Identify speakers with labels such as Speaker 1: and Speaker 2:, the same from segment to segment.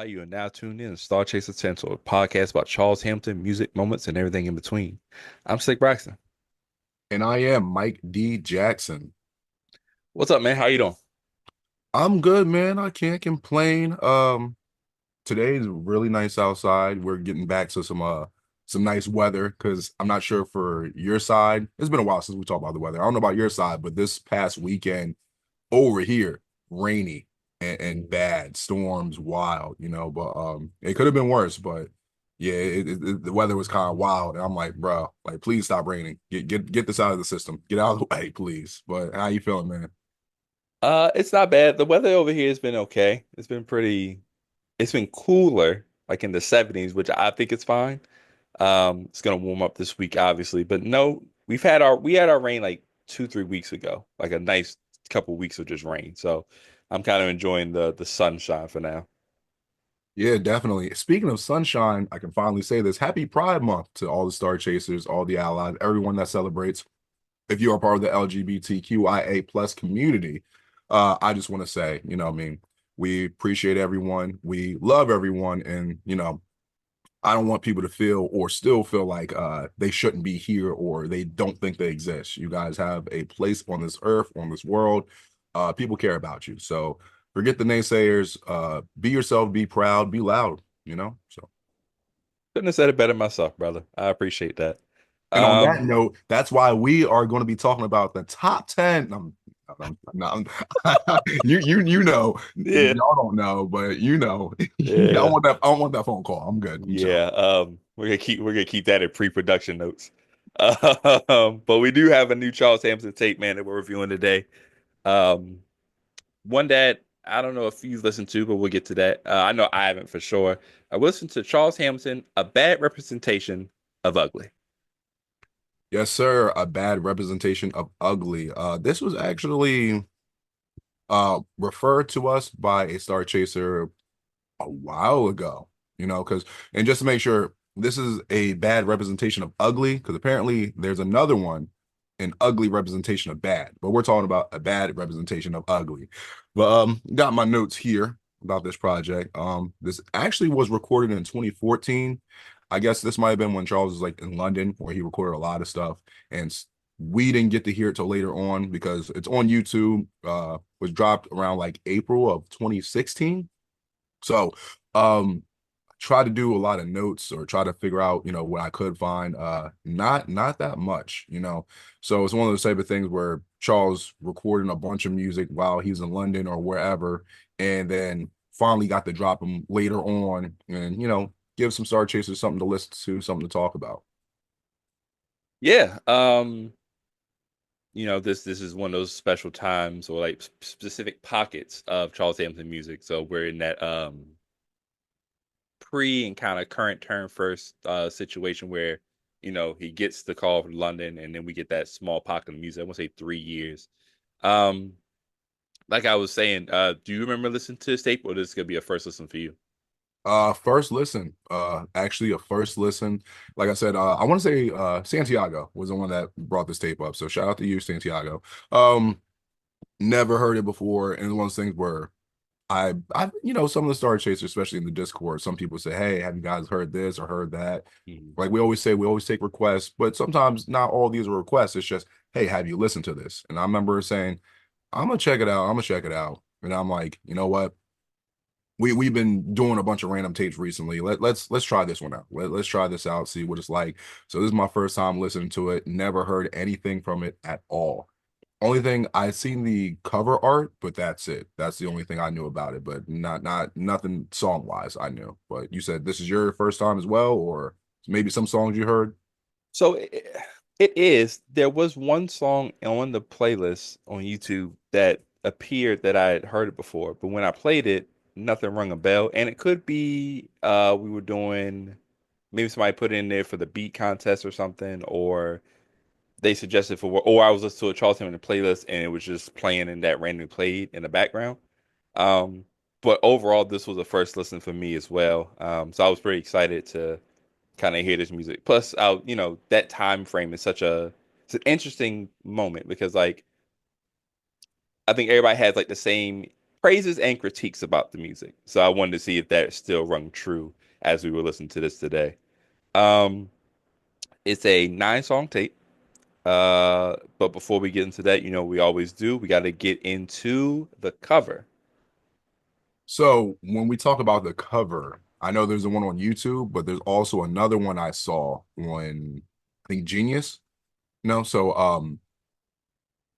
Speaker 1: You are now tuned in to StarCHaser Central, a podcast about Charles Hampton, music, moments, and everything in between. I'm Slick Braxton.
Speaker 2: And I am Mike D. Jackson.
Speaker 1: What's up, man? How you doing?
Speaker 2: I'm good, man. I can't complain. Today's really nice outside. We're getting back to some nice weather because I'm not sure for your side. It's been a while since we talked about the weather. I don't know about your side, but this past weekend over here, rainy and bad, storms, wild, but it could have been worse, but yeah, the weather was kind of wild. And I'm like, bro, like please stop raining. Get this out of the system. Get out of the way, please. But how you feeling, man?
Speaker 1: It's not bad. The weather over here has been okay. It's been cooler, like in the 70s, which I think is fine. It's gonna warm up this week, obviously, but no, we had our rain like 2, 3 weeks ago, like a nice couple weeks of just rain. So I'm kind of enjoying the sunshine for now.
Speaker 2: Yeah, definitely. Speaking of sunshine, I can finally say this. Happy Pride Month to all the Star Chasers, all the allies, everyone that celebrates. If you are part of the LGBTQIA plus community, I just want to say, what I mean, we appreciate everyone. We love everyone. And, I don't want people to feel or still feel like they shouldn't be here or they don't think they exist. You guys have a place on this earth, on this world. People care about you. So forget the naysayers. Be yourself, be proud, be loud. So,
Speaker 1: Couldn't have said it better myself, brother. I appreciate that.
Speaker 2: and on that
Speaker 1: Um,
Speaker 2: note, that's why we are going to be talking about the top 10.
Speaker 1: yeah.
Speaker 2: Y'all don't know, but I
Speaker 1: Yeah.
Speaker 2: want that phone call. I'm good. I'm chilling.
Speaker 1: Yeah, we're gonna keep that in pre-production notes. But we do have a new Charles Hampton tape, man, that we're reviewing today. Um, One that I don't know if you've listened to, but we'll get to that. I know I haven't for sure. I listened to Charles Hampton, A Bad Representation of Ugly.
Speaker 2: Yes, sir. A bad representation of ugly. This was actually referred to us by a Star Chaser a while ago, because and just to make sure this is a bad representation of ugly, because apparently there's another one, an ugly representation of bad, but we're talking about a bad representation of ugly. But got my notes here about this project. This actually was recorded in 2014. I guess this might have been when Charles was like in London, where he recorded a lot of stuff, and we didn't get to hear it till later on because it's on YouTube. Was dropped around like April of 2016. So, try to do a lot of notes or try to figure out, what I could find. Not that much. So it's one of those type of things where Charles recording a bunch of music while he's in London or wherever, and then finally got to drop them later on and, give some Star Chasers something to listen to, something to talk about.
Speaker 1: Yeah, this is one of those special times or like specific pockets of Charles Hampton music. So we're in that pre and kind of current term first situation where he gets the call from London and then we get that small pocket of music. I want to say 3 years. Um, like I was saying, do you remember listening to this tape or this is gonna be a first listen for you?
Speaker 2: First listen, actually a first listen. Like I said, I want to say Santiago was the one that brought this tape up. So shout out to you, Santiago. Never heard it before, and it's one of those things where some of the Star Chasers, especially in the Discord, some people say, "Hey, have you guys heard this or heard that?"
Speaker 1: Mhm.
Speaker 2: Like we always say, we always take requests, but sometimes not all these are requests. It's just, "Hey, have you listened to this?" And I remember saying, "I'm gonna check it out. I'm gonna check it out." And I'm like, you know what? We've been doing a bunch of random tapes recently. Let's try this one out. Let's try this out, see what it's like. So this is my first time listening to it. Never heard anything from it at all. Only thing I seen the cover art, but that's it. That's the only thing I knew about it, but not nothing song wise I knew. But you said this is your first time as well, or maybe some songs you heard.
Speaker 1: So it is. There was one song on the playlist on YouTube that appeared that I had heard it before, but when I played it, nothing rung a bell. And it could be we were doing maybe somebody put it in there for the beat contest or something, or they suggested or I was listening to a Charles Hammond playlist and it was just playing in that randomly played in the background. Um, but overall, this was a first listen for me as well. So I was pretty excited to kind of hear this music. Plus, that time frame is it's an interesting moment because like I think everybody has like the same. praises and critiques about the music. So I wanted to see if that still rung true as we were listening to this today. Um, it's a 9 song tape. But before we get into that, we always do. We got to get into the cover.
Speaker 2: So when we talk about the cover, I know there's the one on YouTube, but there's also another one I saw on I think Genius. No, so I'm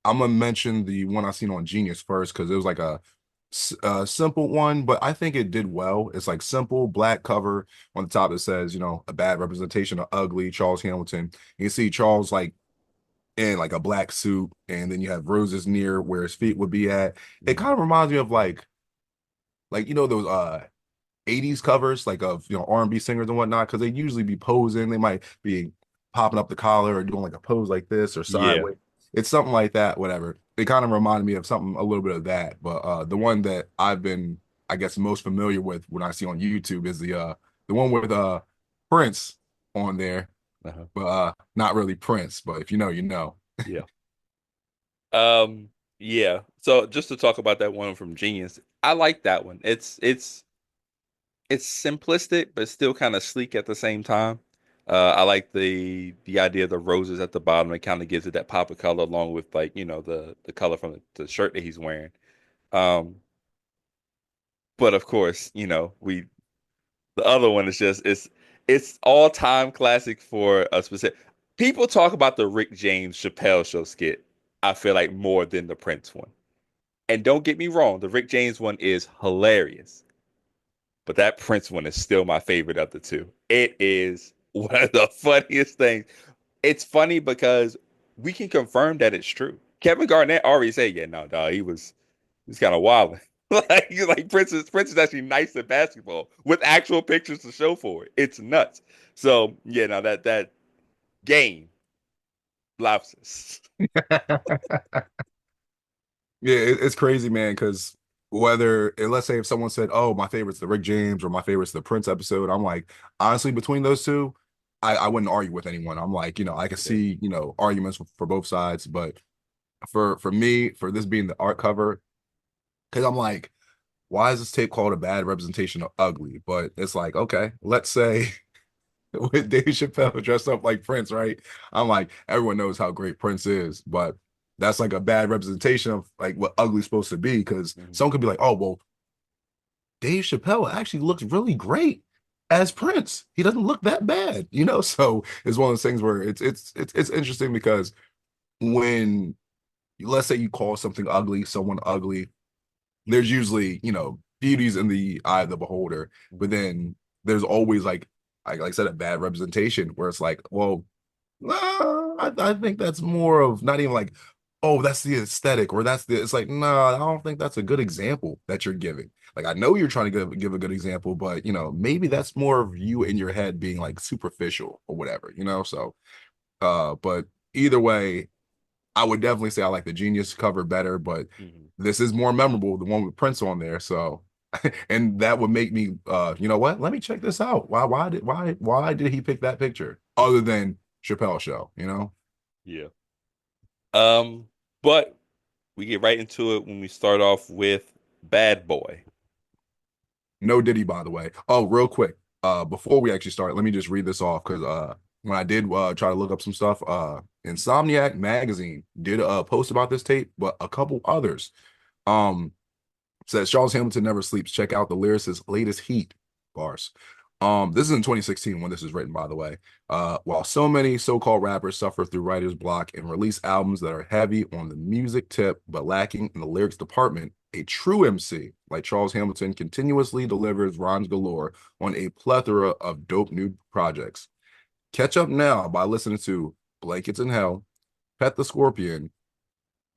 Speaker 2: gonna mention the one I seen on Genius first because it was like a simple one, but I think it did well. It's like simple black cover on the top. It says, a bad representation of ugly Charles Hamilton. You see Charles like in like a black suit, and then you have roses near where his feet would be at. It kind
Speaker 1: Mhm.
Speaker 2: of reminds me of like those 80s covers like of R&B singers and whatnot because they usually be posing, they might be popping up the collar or doing like a pose like this or
Speaker 1: Yeah.
Speaker 2: sideways. It's something like that, whatever. It kind of reminded me of something, a little bit of that, but the one that I've been, I guess, most familiar with when I see on YouTube is the one with Prince on there,
Speaker 1: Uh-huh.
Speaker 2: but not really Prince, but if you know, you know.
Speaker 1: Yeah. Um, yeah. So just to talk about that one from Genius, I like that one. It's simplistic, but still kind of sleek at the same time. I like the idea of the roses at the bottom. It kind of gives it that pop of color along with like, the color from the shirt that he's wearing. Um, but of course, the other one is just it's all time classic for a specific. People talk about the Rick James Chappelle show skit. I feel like more than the Prince one. And don't get me wrong, the Rick James one is hilarious, but that Prince one is still my favorite of the two. It is one of the funniest things. It's funny because we can confirm that it's true. Kevin Garnett already said, "Yeah, no, dog, he's kind of wild." like Prince is actually nice at basketball with actual pictures to show for it. It's nuts. So yeah, now that game lobsters.
Speaker 2: Yeah, it's crazy, man, because let's say if someone said, "Oh, my favorite's the Rick James" or "My favorite's the Prince episode," I'm like, honestly, between those two, I wouldn't argue with anyone. I'm like, I can
Speaker 1: Yeah.
Speaker 2: see, arguments for both sides, but for me, for this being the art cover, because I'm like, why is this tape called a bad representation of ugly? But it's like, okay, let's say with Dave Chappelle dressed up like Prince, right? I'm like, everyone knows how great Prince is, but that's like a bad representation of like what ugly's supposed to be. Because
Speaker 1: Mhm.
Speaker 2: someone could be like, oh, well, Dave Chappelle actually looks really great as Prince. He doesn't look that bad, So it's one of those things where it's interesting because when let's say you call something ugly, someone ugly, there's usually, beauty's in the eye of the beholder, but
Speaker 1: Mhm.
Speaker 2: then there's always like I said, a bad representation where it's like, well, I think that's more of not even like, oh, that's the aesthetic or it's like, no, I don't think that's a good example that you're giving. Like, I know you're trying to give a good example, but maybe that's more of you in your head being like superficial or whatever, So, but either way, I would definitely say I like the Genius cover better, but
Speaker 1: Mhm.
Speaker 2: this is more memorable, the one with Prince on there. So, and that would make me, you know what? Let me check this out. Why did he pick that picture other than Chappelle show?
Speaker 1: Yeah. Um, but we get right into it when we start off with Bad Boy.
Speaker 2: No Diddy, by the way. Oh, real quick, before we actually start, let me just read this off because when I did try to look up some stuff, Insomniac magazine did a post about this tape, but a couple others. Um, Says Charles Hamilton never sleeps. Check out the lyricist's latest heat bars. This is in 2016 when this is written, by the way. While so many so-called rappers suffer through writer's block and release albums that are heavy on the music tip but lacking in the lyrics department, a true MC like Charles Hamilton continuously delivers rhymes galore on a plethora of dope new projects. Catch up now by listening to Blankets in Hell, Pet the Scorpion,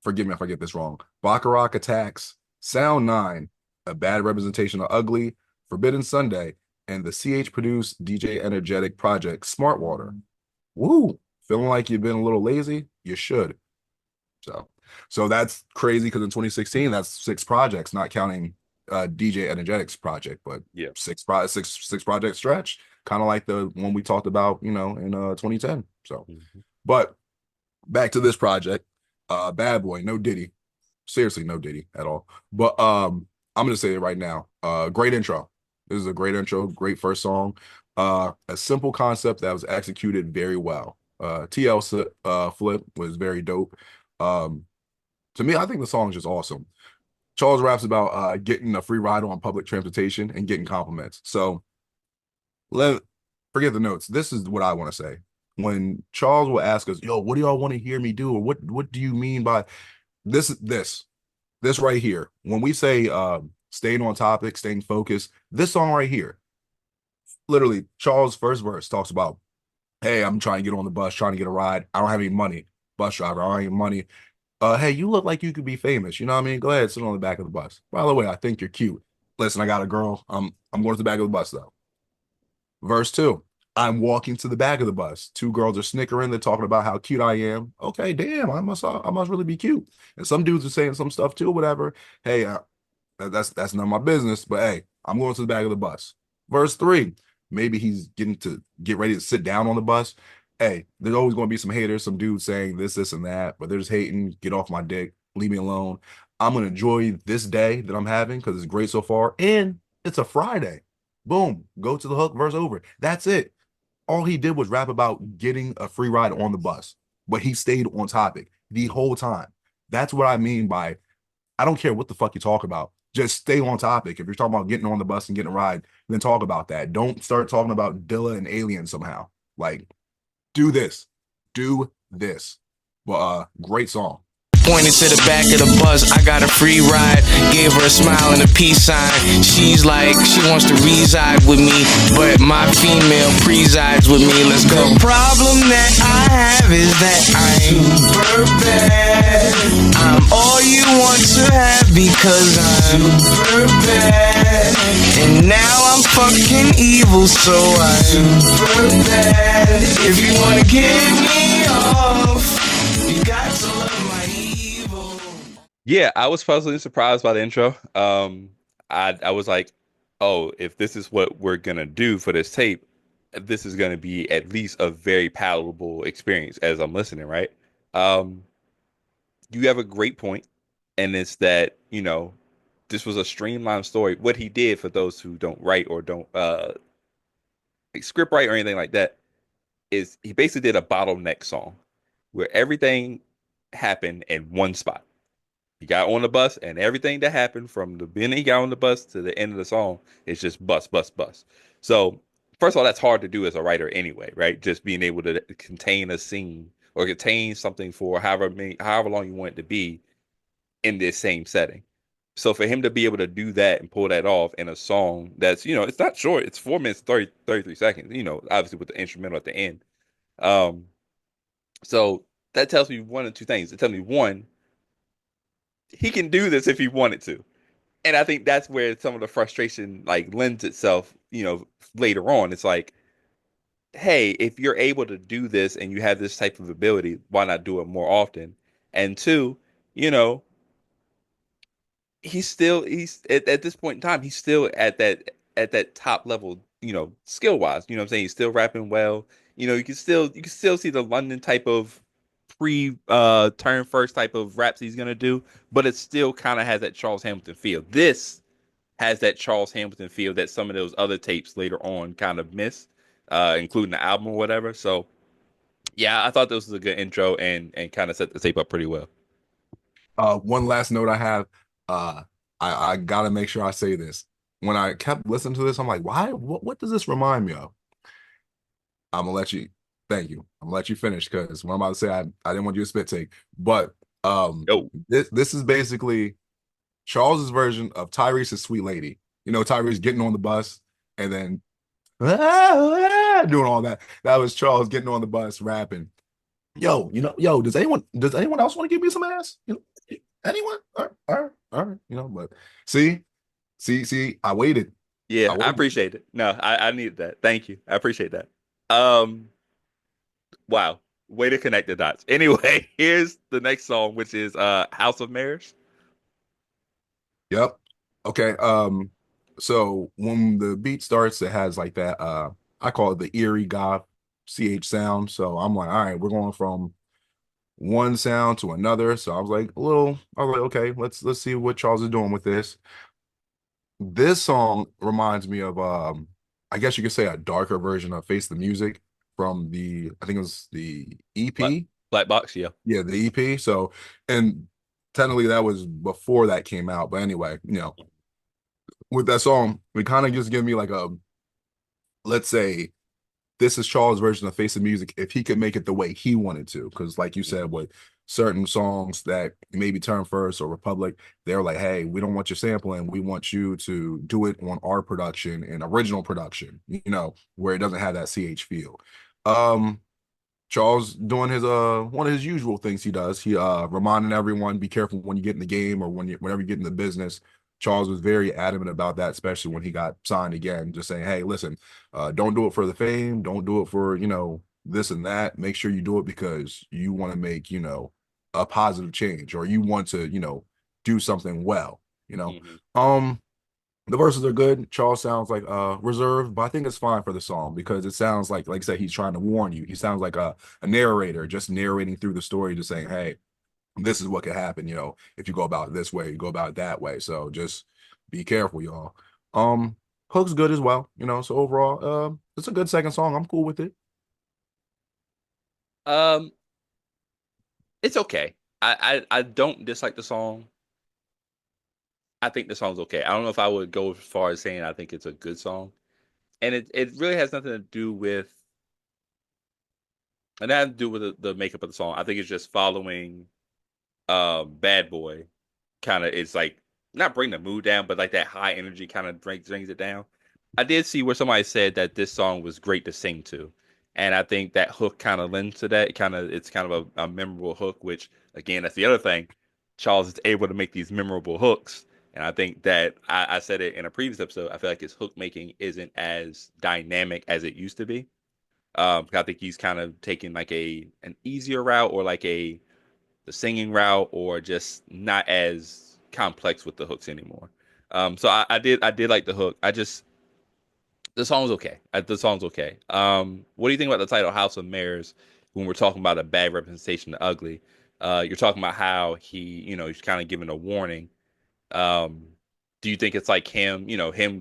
Speaker 2: forgive me if I get this wrong, Baccarat Attacks, Sound 9, A Bad Representation of Ugly, Forbidden Sunday, and the CH produced DJ Energetic project Smart Water. Woo! Feeling like you've been a little lazy? You should. So, so that's crazy because in 2016, that's 6 projects, not counting DJ Energetic's project, but
Speaker 1: Yeah.
Speaker 2: six project stretch, kind of like the one we talked about, in 2010. So,
Speaker 1: Mhm.
Speaker 2: but back to this project, Bad Boy, no Diddy, seriously, no Diddy at all. But I'm gonna say it right now. Great intro. This is a great intro, great first song. A simple concept that was executed very well. TL Flip was very dope. Um, to me, I think the song is just awesome. Charles raps about getting a free ride on public transportation and getting compliments. So let forget the notes. This is what I want to say. When Charles will ask us, "Yo, what do y'all want to hear me do?" or "What do you mean by this?" This right here. When we say staying on topic, staying focused, this song right here, literally, Charles' first verse talks about, "Hey, I'm trying to get on the bus, trying to get a ride. I don't have any money. Bus driver, I don't have any money. Hey, you look like you could be famous. You know what I mean? Go ahead, sit on the back of the bus. By the way, I think you're cute. Listen, I got a girl. I'm going to the back of the bus though." Verse two, I'm walking to the back of the bus. Two girls are snickering. They're talking about how cute I am. Okay, damn, I must really be cute. And some dudes are saying some stuff too, whatever. Hey, that's none of my business. But hey, I'm going to the back of the bus. Verse three, maybe he's getting to get ready to sit down on the bus. Hey, there's always going to be some haters, some dudes saying this, and that, but they're just hating. Get off my dick. Leave me alone. I'm gonna enjoy this day that I'm having because it's great so far, and it's a Friday. Boom, go to the hook, verse over. That's it. All he did was rap about getting a free ride on the bus, but he stayed on topic the whole time. That's what I mean by I don't care what the fuck you talk about. Just stay on topic. If you're talking about getting on the bus and getting a ride, then talk about that. Don't start talking about Dilla and Alien somehow. Like, do this. Do this. Well, great song.
Speaker 3: Pointed to the back of the bus, I got a free ride. Gave her a smile and a peace sign. She's like, she wants to reside with me, but my female presides with me. Let's go. The problem that I have is that I'm super bad. I'm all you want to have because I'm super bad. And now I'm fucking evil, so I'm super bad. If you wanna get me off, you got to love my evil.
Speaker 1: Yeah, I was pleasantly surprised by the intro. I was like, oh, if this is what we're gonna do for this tape, this is gonna be at least a very palatable experience as I'm listening, right? Um, you have a great point, and it's that, this was a streamlined story. What he did, for those who don't write or don't like script write or anything like that, is he basically did a bottleneck song where everything happened in one spot. He got on the bus, and everything that happened from the beginning he got on the bus to the end of the song is just bus, bus, bus. So, first of all, that's hard to do as a writer anyway, right? Just being able to contain a scene or contain something for however long you want it to be in this same setting. So for him to be able to do that and pull that off in a song that's, it's not short, it's 4 minutes, 33 seconds, obviously with the instrumental at the end. Um, so that tells me one of two things. It tells me one, he can do this if he wanted to. And I think that's where some of the frustration like lends itself, later on. It's like, hey, if you're able to do this and you have this type of ability, why not do it more often? And two, you know, he's at this point in time, he's still at that top level, skill wise. You know what I'm saying? He's still rapping well. You can still see the London type of pre turn first type of raps he's gonna do, but it still kind of has that Charles Hamilton feel. This has that Charles Hamilton feel that some of those other tapes later on kind of miss, including the album or whatever. So yeah, I thought this was a good intro and kind of set the tape up pretty well.
Speaker 2: One last note I have, uh, I gotta make sure I say this. When I kept listening to this, I'm like, why? What does this remind me of? I'm gonna let you. Thank you. I'm gonna let you finish because what I'm about to say, I didn't want you to spit take, but
Speaker 1: Yo,
Speaker 2: this is basically Charles's version of Tyrese's Sweet Lady. You know, Tyrese getting on the bus and then doing all that. That was Charles getting on the bus rapping. Yo, does anyone else want to give me some ass? Anyone? All right. But see, see, I waited.
Speaker 1: yeah,
Speaker 2: I
Speaker 1: I
Speaker 2: waited.
Speaker 1: appreciate it. No, I needed that. Thank you. I appreciate that. Um, wow, way to connect the dots. Anyway, here's the next song, which is House of Mirrors.
Speaker 2: Yep. Okay. So when the beat starts, it has like that I call it the eerie goth CH sound. So I'm like, all right, we're going from one sound to another. So I was like, okay, let's see what Charles is doing with this. This song reminds me of I guess you could say a darker version of Face the Music from the I think it was the
Speaker 1: Black
Speaker 2: EP.
Speaker 1: Black Box, yeah.
Speaker 2: Yeah, the EP. So and technically that was before that came out. But anyway, with that song, it kind of just give me like a let's say this is Charles' version of Face of Music if he could make it the way he wanted to. Because, like you said,
Speaker 1: Mhm.
Speaker 2: with certain songs that maybe Turn First or Republic, they're like, hey, we don't want your sampling. We want you to do it on our production and original production, where it doesn't have that CH feel. Um, Charles doing his one of his usual things he does. He reminding everyone be careful when you get in the game or whenever you get in the business. Charles was very adamant about that, especially when he got signed again, just saying, hey, listen, don't do it for the fame, don't do it for, this and that. Make sure you do it because you want to make, a positive change or you want to, do something well, you know.
Speaker 1: Mhm.
Speaker 2: Um the verses are good. Charles sounds like reserved, but I think it's fine for the song because it sounds like I said, he's trying to warn you. He sounds like a narrator, just narrating through the story, just saying, hey, this is what could happen, if you go about it this way, you go about it that way. So just be careful, y'all. Um, Hook's good as well, so overall, it's a good second song. I'm cool with it.
Speaker 1: Um, it's okay. I don't dislike the song. I think the song's okay. I don't know if I would go as far as saying I think it's a good song. And it really has nothing to do with and that has to do with the makeup of the song. I think it's just following Bad Boy kind of it's like not bring the mood down, but like that high energy kind of brings it down. I did see where somebody said that this song was great to sing to, and I think that hook kind of lends to that. It's kind of a memorable hook, which again, that's the other thing. Charles is able to make these memorable hooks, and I think that I said it in a previous episode. I feel like his hook making isn't as dynamic as it used to be. I think he's kind of taking like an easier route or like a the singing route or just not as complex with the hooks anymore. So I did like the hook. The song's okay. The song's okay. What do you think about the title House of Mirrors when we're talking about a bad representation of ugly? You're talking about how he's kind of giving a warning. Um, do you think it's like him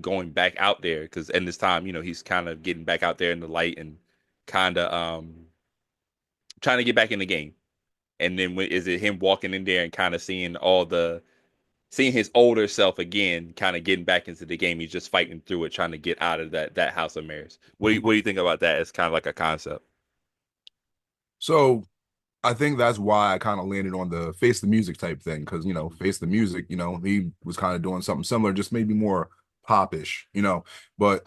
Speaker 1: going back out there? Because in this time, he's kind of getting back out there in the light and kind of trying to get back in the game. And then is it him walking in there and kind of seeing his older self again, kind of getting back into the game? He's just fighting through it, trying to get out of that House of Mirrors. What do you think about that as kind of like a concept?
Speaker 2: So I think that's why I kind of landed on the Face the Music type thing because Face the Music, he was kind of doing something similar, just maybe more popish, But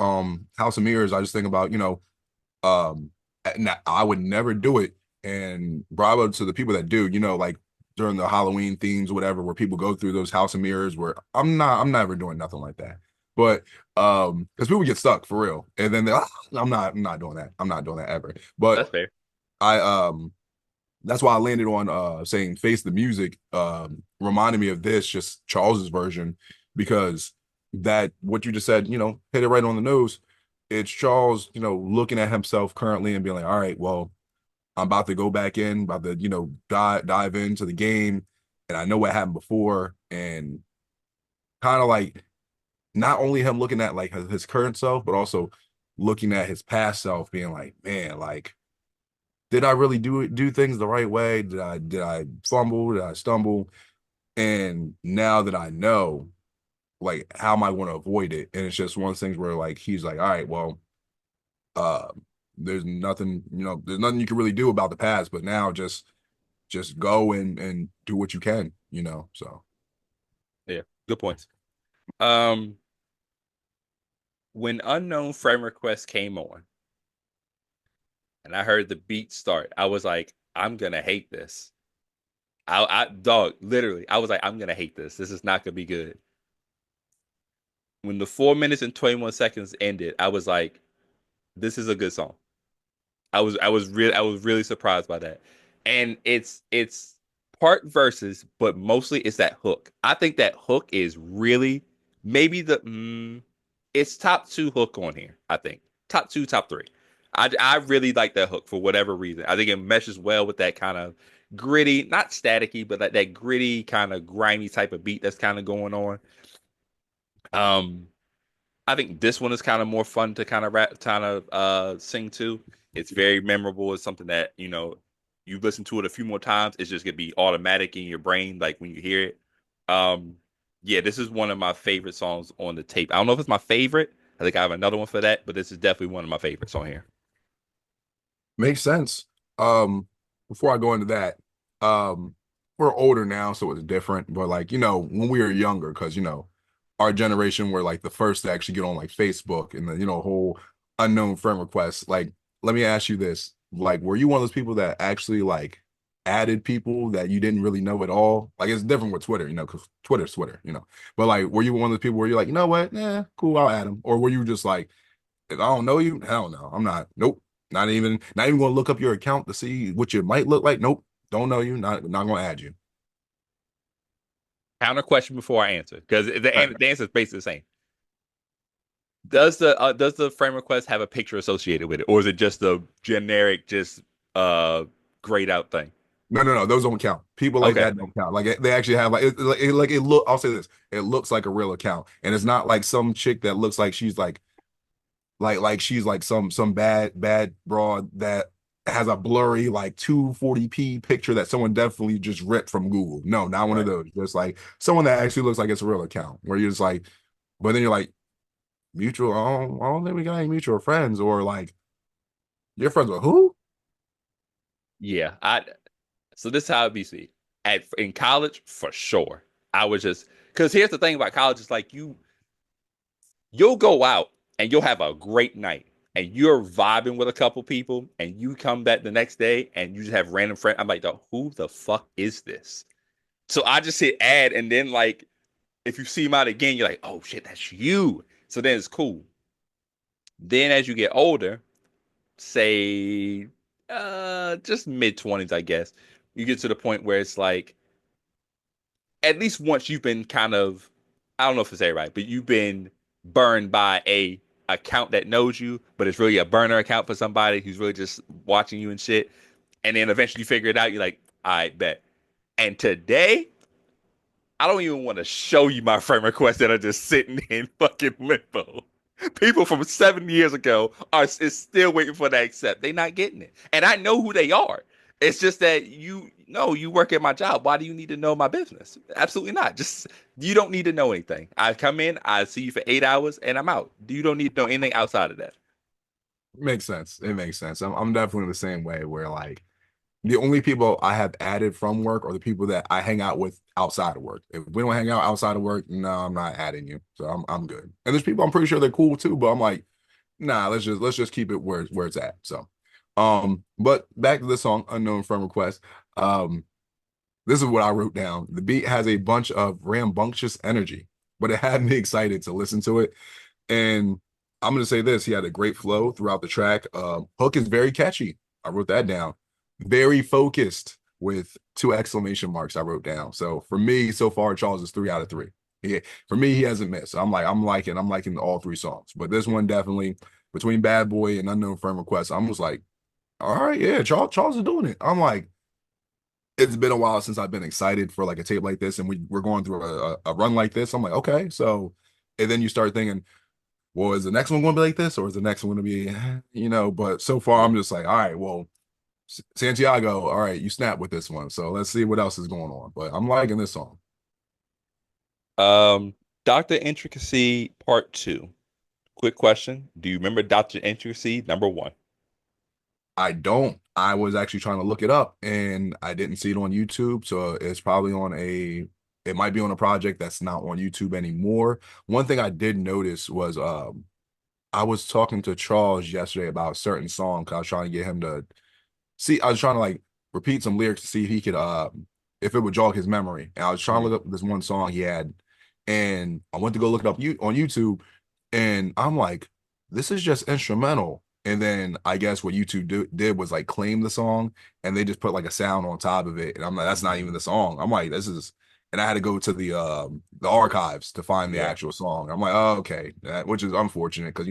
Speaker 2: House of Mirrors, I just think about, and I would never do it. And bravo to the people that do, like during the Halloween themes, whatever, where people go through those House of Mirrors, where I'm never doing nothing like that. But because people get stuck for real, and then they're, I'm not doing that. I'm not doing that ever. But
Speaker 1: That's fair.
Speaker 2: I that's why I landed on saying Face the Music reminded me of this, just Charles's version, because that what you just said, hit it right on the nose. It's Charles, looking at himself currently and being like, all right, well, I'm about to go back in, about to, dive into the game. And I know what happened before. And kind of like not only him looking at like his current self, but also looking at his past self, being like, man, like did I really do things the right way? Did I fumble? Did I stumble? And now that I know, like, how am I going to avoid it? And it's just one of those things where like he's like, all right, well, uh, there's nothing you can really do about the past, but now just go and do what you can. So
Speaker 1: Yeah, good points. Um, when Unknown Friend Request came on and I heard the beat start, I was like, I'm gonna hate this. Dog, literally, I was like, I'm gonna hate this. This is not gonna be good. When the 4 minutes and 21 seconds ended, I was like, this is a good song. I was really surprised by that. And it's part verses, but mostly it's that hook. I think that hook is really maybe it's top two hook on here, I think. Top two, top three. I really like that hook for whatever reason. I think it meshes well with that kind of gritty, not staticky, but that gritty kind of grimy type of beat that's kind of going on. I think this one is kind of more fun to kind of sing to. It's very memorable. It's something that, you listen to it a few more times, it's just gonna be automatic in your brain, like when you hear it. Um, yeah, this is one of my favorite songs on the tape. I don't know if it's my favorite. I think I have another one for that, but this is definitely one of my favorites on here.
Speaker 2: Makes sense. Um, Before I go into that, we're older now, so it's different. But like, when we were younger, because our generation were like the first to actually get on like Facebook and the whole unknown friend requests. Like, let me ask you this: like, were you one of those people that actually like added people that you didn't really know at all? Like, it's different with Twitter, because Twitter's Twitter. But like, were you one of those people where you're like, you know what, yeah, cool, I'll add them, or were you just like, if I don't know you, hell no, I'm not. Nope. Not even gonna look up your account to see what you might look like. Nope. Don't know you. Not gonna add you.
Speaker 1: Counter question before I answer, because
Speaker 2: Right.
Speaker 1: the answer is basically the same. Does the friend request have a picture associated with it, or is it just a generic, just uh grayed out thing?
Speaker 2: No, no, no. Those don't count. People like
Speaker 1: Okay.
Speaker 2: that don't count. Like they actually have like it look. I'll say this. It looks like a real account, and it's not like some chick that looks like she's like she's like some bad broad that has a blurry like 240p picture that someone definitely just ripped from Google. No, not one of
Speaker 1: Right.
Speaker 2: those. Just like someone that actually looks like it's a real account. Where you're just like, but then you're like mutual. I don't think we got any mutual friends, or like your friends with who?
Speaker 1: Yeah. So this is how it be seen. In college, for sure. I was just because here's the thing about college, is like you'll go out and you'll have a great night and you're vibing with a couple people and you come back the next day and you just have random friends. I'm like, who the fuck is this? So I just hit add, and then like if you see him out again, you're like, oh shit, that's you. So then it's cool. Then as you get older, say just mid 20s, I guess, you get to the point where it's like at least once you've been kind of, I don't know if it's that right, but you've been burned by a account that knows you, but it's really a burner account for somebody who's really just watching you and shit. And then eventually you figure it out. You're like, I bet. And today, I don't even want to show you my friend requests that are just sitting in fucking limbo. People from 7 years ago is still waiting for that accept. They're not getting it. And I know who they are. It's just that you know you work at my job. Why do you need to know my business? Absolutely not. Just you don't need to know anything. I come in, I see you for 8 hours, and I'm out. You don't need to know anything outside of that.
Speaker 2: Makes sense. It makes sense. I'm definitely the same way where like the only people I have added from work are the people that I hang out with outside of work. If we don't hang out outside of work, no, I'm not adding you. So I'm good. And there's people I'm pretty sure they're cool too, but I'm like, nah, let's just keep it where it's at. So but back to the song Unknown Friend Request. Um, this is what I wrote down. The beat has a bunch of rambunctious energy, but it had me excited to listen to it. And I'm gonna say this: he had a great flow throughout the track. Hook is very catchy. I wrote that down. Very focused with two exclamation marks. I wrote down. So for me, so far, Charles is 3 out of 3. For me, he hasn't missed. I'm liking all three songs. But this one definitely between Bad Boy and Unknown Friend Request. I'm just like, all right, yeah, Charles is doing it. I'm like, it's been a while since I've been excited for like a tape like this, and we're going through a run like this. I'm like, okay, so, and then you start thinking, well, is the next one going to be like this, or is the next one going to be, But so far, I'm just like, all right, well, Santiago, all right, you snap with this one, so let's see what else is going on. But I'm liking this song.
Speaker 1: Um, Dr. Intricacy Part 2. Quick question. Do you remember Dr. Intricacy number 1?
Speaker 2: I don't. I was actually trying to look it up, and I didn't see it on YouTube, so it's probably it might be on a project that's not on YouTube anymore. One thing I did notice was I was talking to Charles yesterday about a certain song 'cause I was trying to get him to see. I was trying to like repeat some lyrics to see if he could if it would jog his memory. And I was trying to look up this one song he had, and I went to go look it up on YouTube, and I'm like, this is just instrumental. And then I guess what YouTube did was like claim the song, and they just put like a sound on top of it. And I'm like, that's not even the song. I'm like, this is, and I had to go to the archives to find the
Speaker 1: Yeah.
Speaker 2: actual song. I'm like, oh, okay, which is unfortunate because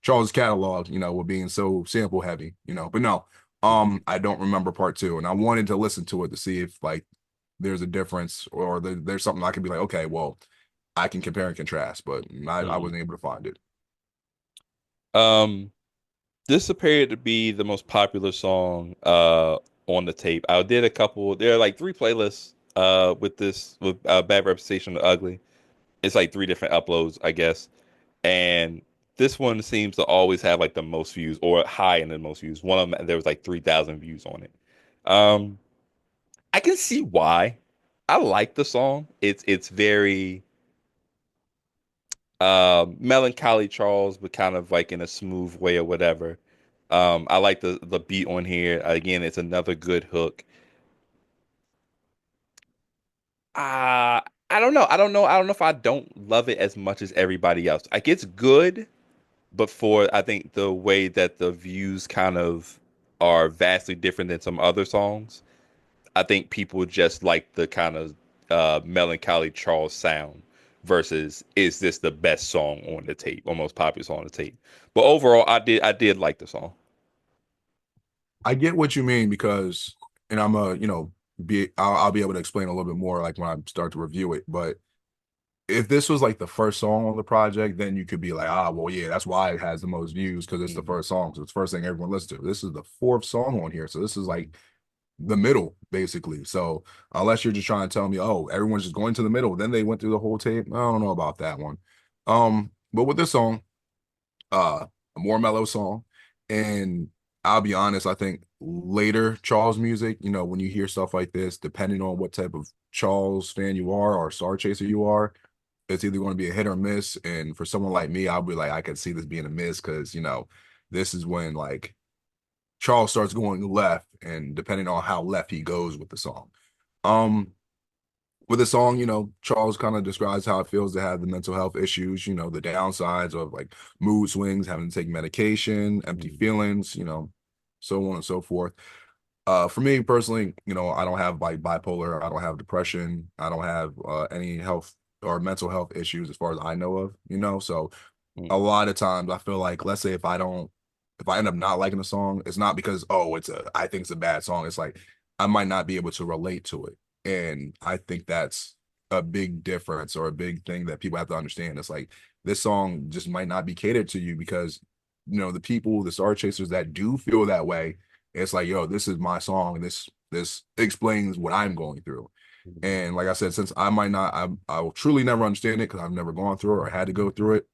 Speaker 2: Charles' catalog, with being so sample heavy, but no, I don't remember part two, and I wanted to listen to it to see if like there's a difference or there's something I could be like, okay, well, I can compare and contrast, but I
Speaker 1: Mhm.
Speaker 2: wasn't able to find it.
Speaker 1: Um, this appeared to be the most popular song on the tape. I did a couple. There are like three playlists with this with Bad Reputation of Ugly. It's like three different uploads, I guess. And this one seems to always have like the most views or high in the most views. One of them there was like 3,000 views on it. Um, I can see why. I like the song. It's very melancholy Charles, but kind of like in a smooth way or whatever. I like the beat on here. Again, it's another good hook. I don't know. I don't know if I don't love it as much as everybody else. Like it's good, but for I think the way that the views kind of are vastly different than some other songs. I think people just like the kind of melancholy Charles sound versus is this the best song on the tape or most popular song on the tape. But overall, I did like the song.
Speaker 2: I get what you mean because, and I'm a, I'll be able to explain a little bit more like when I start to review it. But if this was like the first song on the project, then you could be like, ah, well, yeah, that's why it has the most views because it's the
Speaker 1: Mhm.
Speaker 2: first song. So it's the first thing everyone listens to. This is the fourth song on here. So this is like the middle, basically. So unless you're just trying to tell me, oh, everyone's just going to the middle, then they went through the whole tape. I don't know about that one. But with this song, a more mellow song. And I'll be honest, I think later Charles music, when you hear stuff like this, depending on what type of Charles fan you are or Star Chaser you are, it's either going to be a hit or miss. And for someone like me, I'll be like, I could see this being a miss because, this is when like Charles starts going left, and depending on how left he goes with the song. Um, with the song, Charles kind of describes how it feels to have the mental health issues, the downsides of like mood swings, having to take medication, empty
Speaker 1: Mhm.
Speaker 2: feelings, so on and so forth. For me personally, I don't have like bipolar, I don't have depression, I don't have any health or mental health issues as far as I know of, so a
Speaker 1: Mhm.
Speaker 2: lot of times I feel like, let's say if I end up not liking a song, it's not because, oh, I think it's a bad song. It's like I might not be able to relate to it. And I think that's a big difference or a big thing that people have to understand. It's like this song just might not be catered to you because, the people, the star chasers that do feel that way, it's like, yo, this is my song. This explains what I'm going through.
Speaker 1: Mhm.
Speaker 2: And like I said, since I might not, I will truly never understand it because I've never gone through it or had to go through it.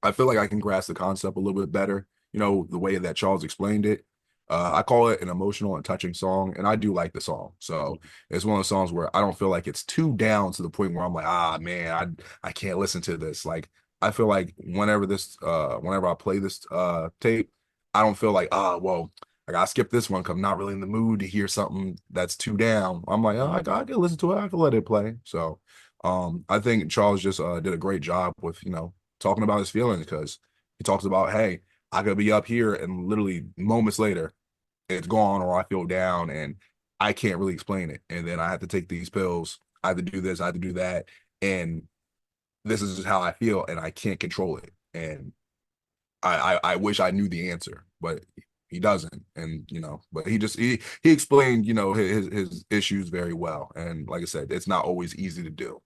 Speaker 2: I feel like I can grasp the concept a little bit better, the way that Charles explained it. I call it an emotional and touching song, and I do like the song. So
Speaker 1: Mhm.
Speaker 2: it's one of the songs where I don't feel like it's too down to the point where I'm like, ah, man, I can't listen to this. Like I feel like whenever I play this tape, I don't feel like, ah, well, I gotta skip this one because I'm not really in the mood to hear something that's too down. I'm like, oh, I
Speaker 1: Mhm.
Speaker 2: can listen to it. I can let it play. So I think Charles just did a great job with, talking about his feelings because he talks about, hey, I could be up here and literally moments later it's gone or I feel down and I can't really explain it. And then I have to take these pills. I have to do this, I have to do that. And this is just how I feel and I can't control it. And I wish I knew the answer, but he doesn't. And but he explained, his issues very well. And like I said, it's not always easy to do.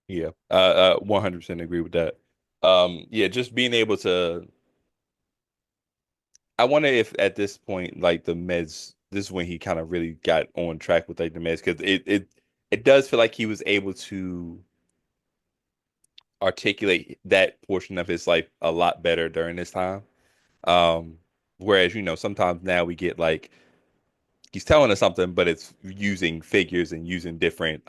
Speaker 1: Yeah, 100% agree with that. Yeah, just being able to. I wonder if at this point, like the meds, this is when he kind of really got on track with like the meds because it does feel like he was able to articulate that portion of his life a lot better during this time. Um, whereas sometimes now we get like he's telling us something, but it's using figures and using different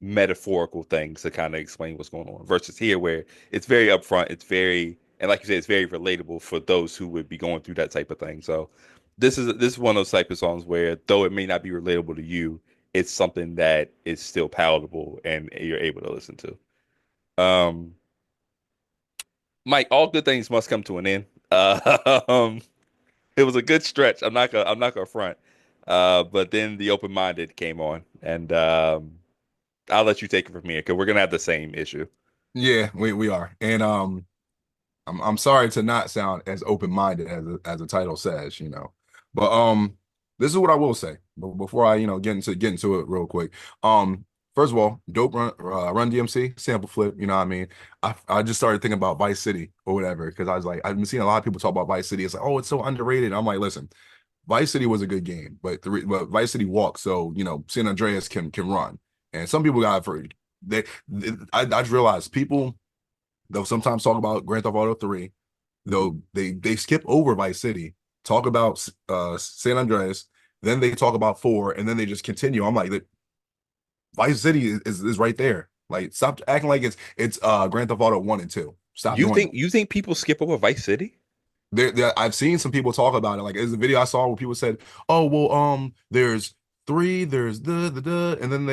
Speaker 1: metaphorical things to kind of explain what's going on. Versus here, where it's very upfront, it's very and like you said, it's very relatable for those who would be going through that type of thing. So this is one of those type of songs where though it may not be relatable to you, it's something that is still palatable and you're able to listen to. Um, Mike, all good things must come to an end. It was a good stretch. I'm not gonna front. But then the open minded came on, and I'll let you take it from here because we're gonna have the same issue.
Speaker 2: Yeah, we are. And I'm sorry to not sound as open-minded as the title says, But this is what I will say. But before I, get into it real quick. Um First of all, dope Run DMC sample flip. You know what I mean? I just started thinking about Vice City or whatever because I was like, I've been seeing a lot of people talk about Vice City. It's like, oh, it's so underrated. I'm like, listen, Vice City was a good game, but Vice City walks, so San Andreas can run, and some people got afraid. I just realized people they'll sometimes talk about Grand Theft Auto 3, though they skip over Vice City, talk about San Andreas, then they talk about 4, and then they just continue. I'm like, Vice City is right there. Like, stop acting like it's Grand Theft Auto 1 and 2. Stop
Speaker 1: You
Speaker 2: doing
Speaker 1: think
Speaker 2: that.
Speaker 1: you think people skip over Vice City?
Speaker 2: I've seen some people talk about it. Like, there's a video I saw where people said, "Oh, well, there's 3, there's the," and then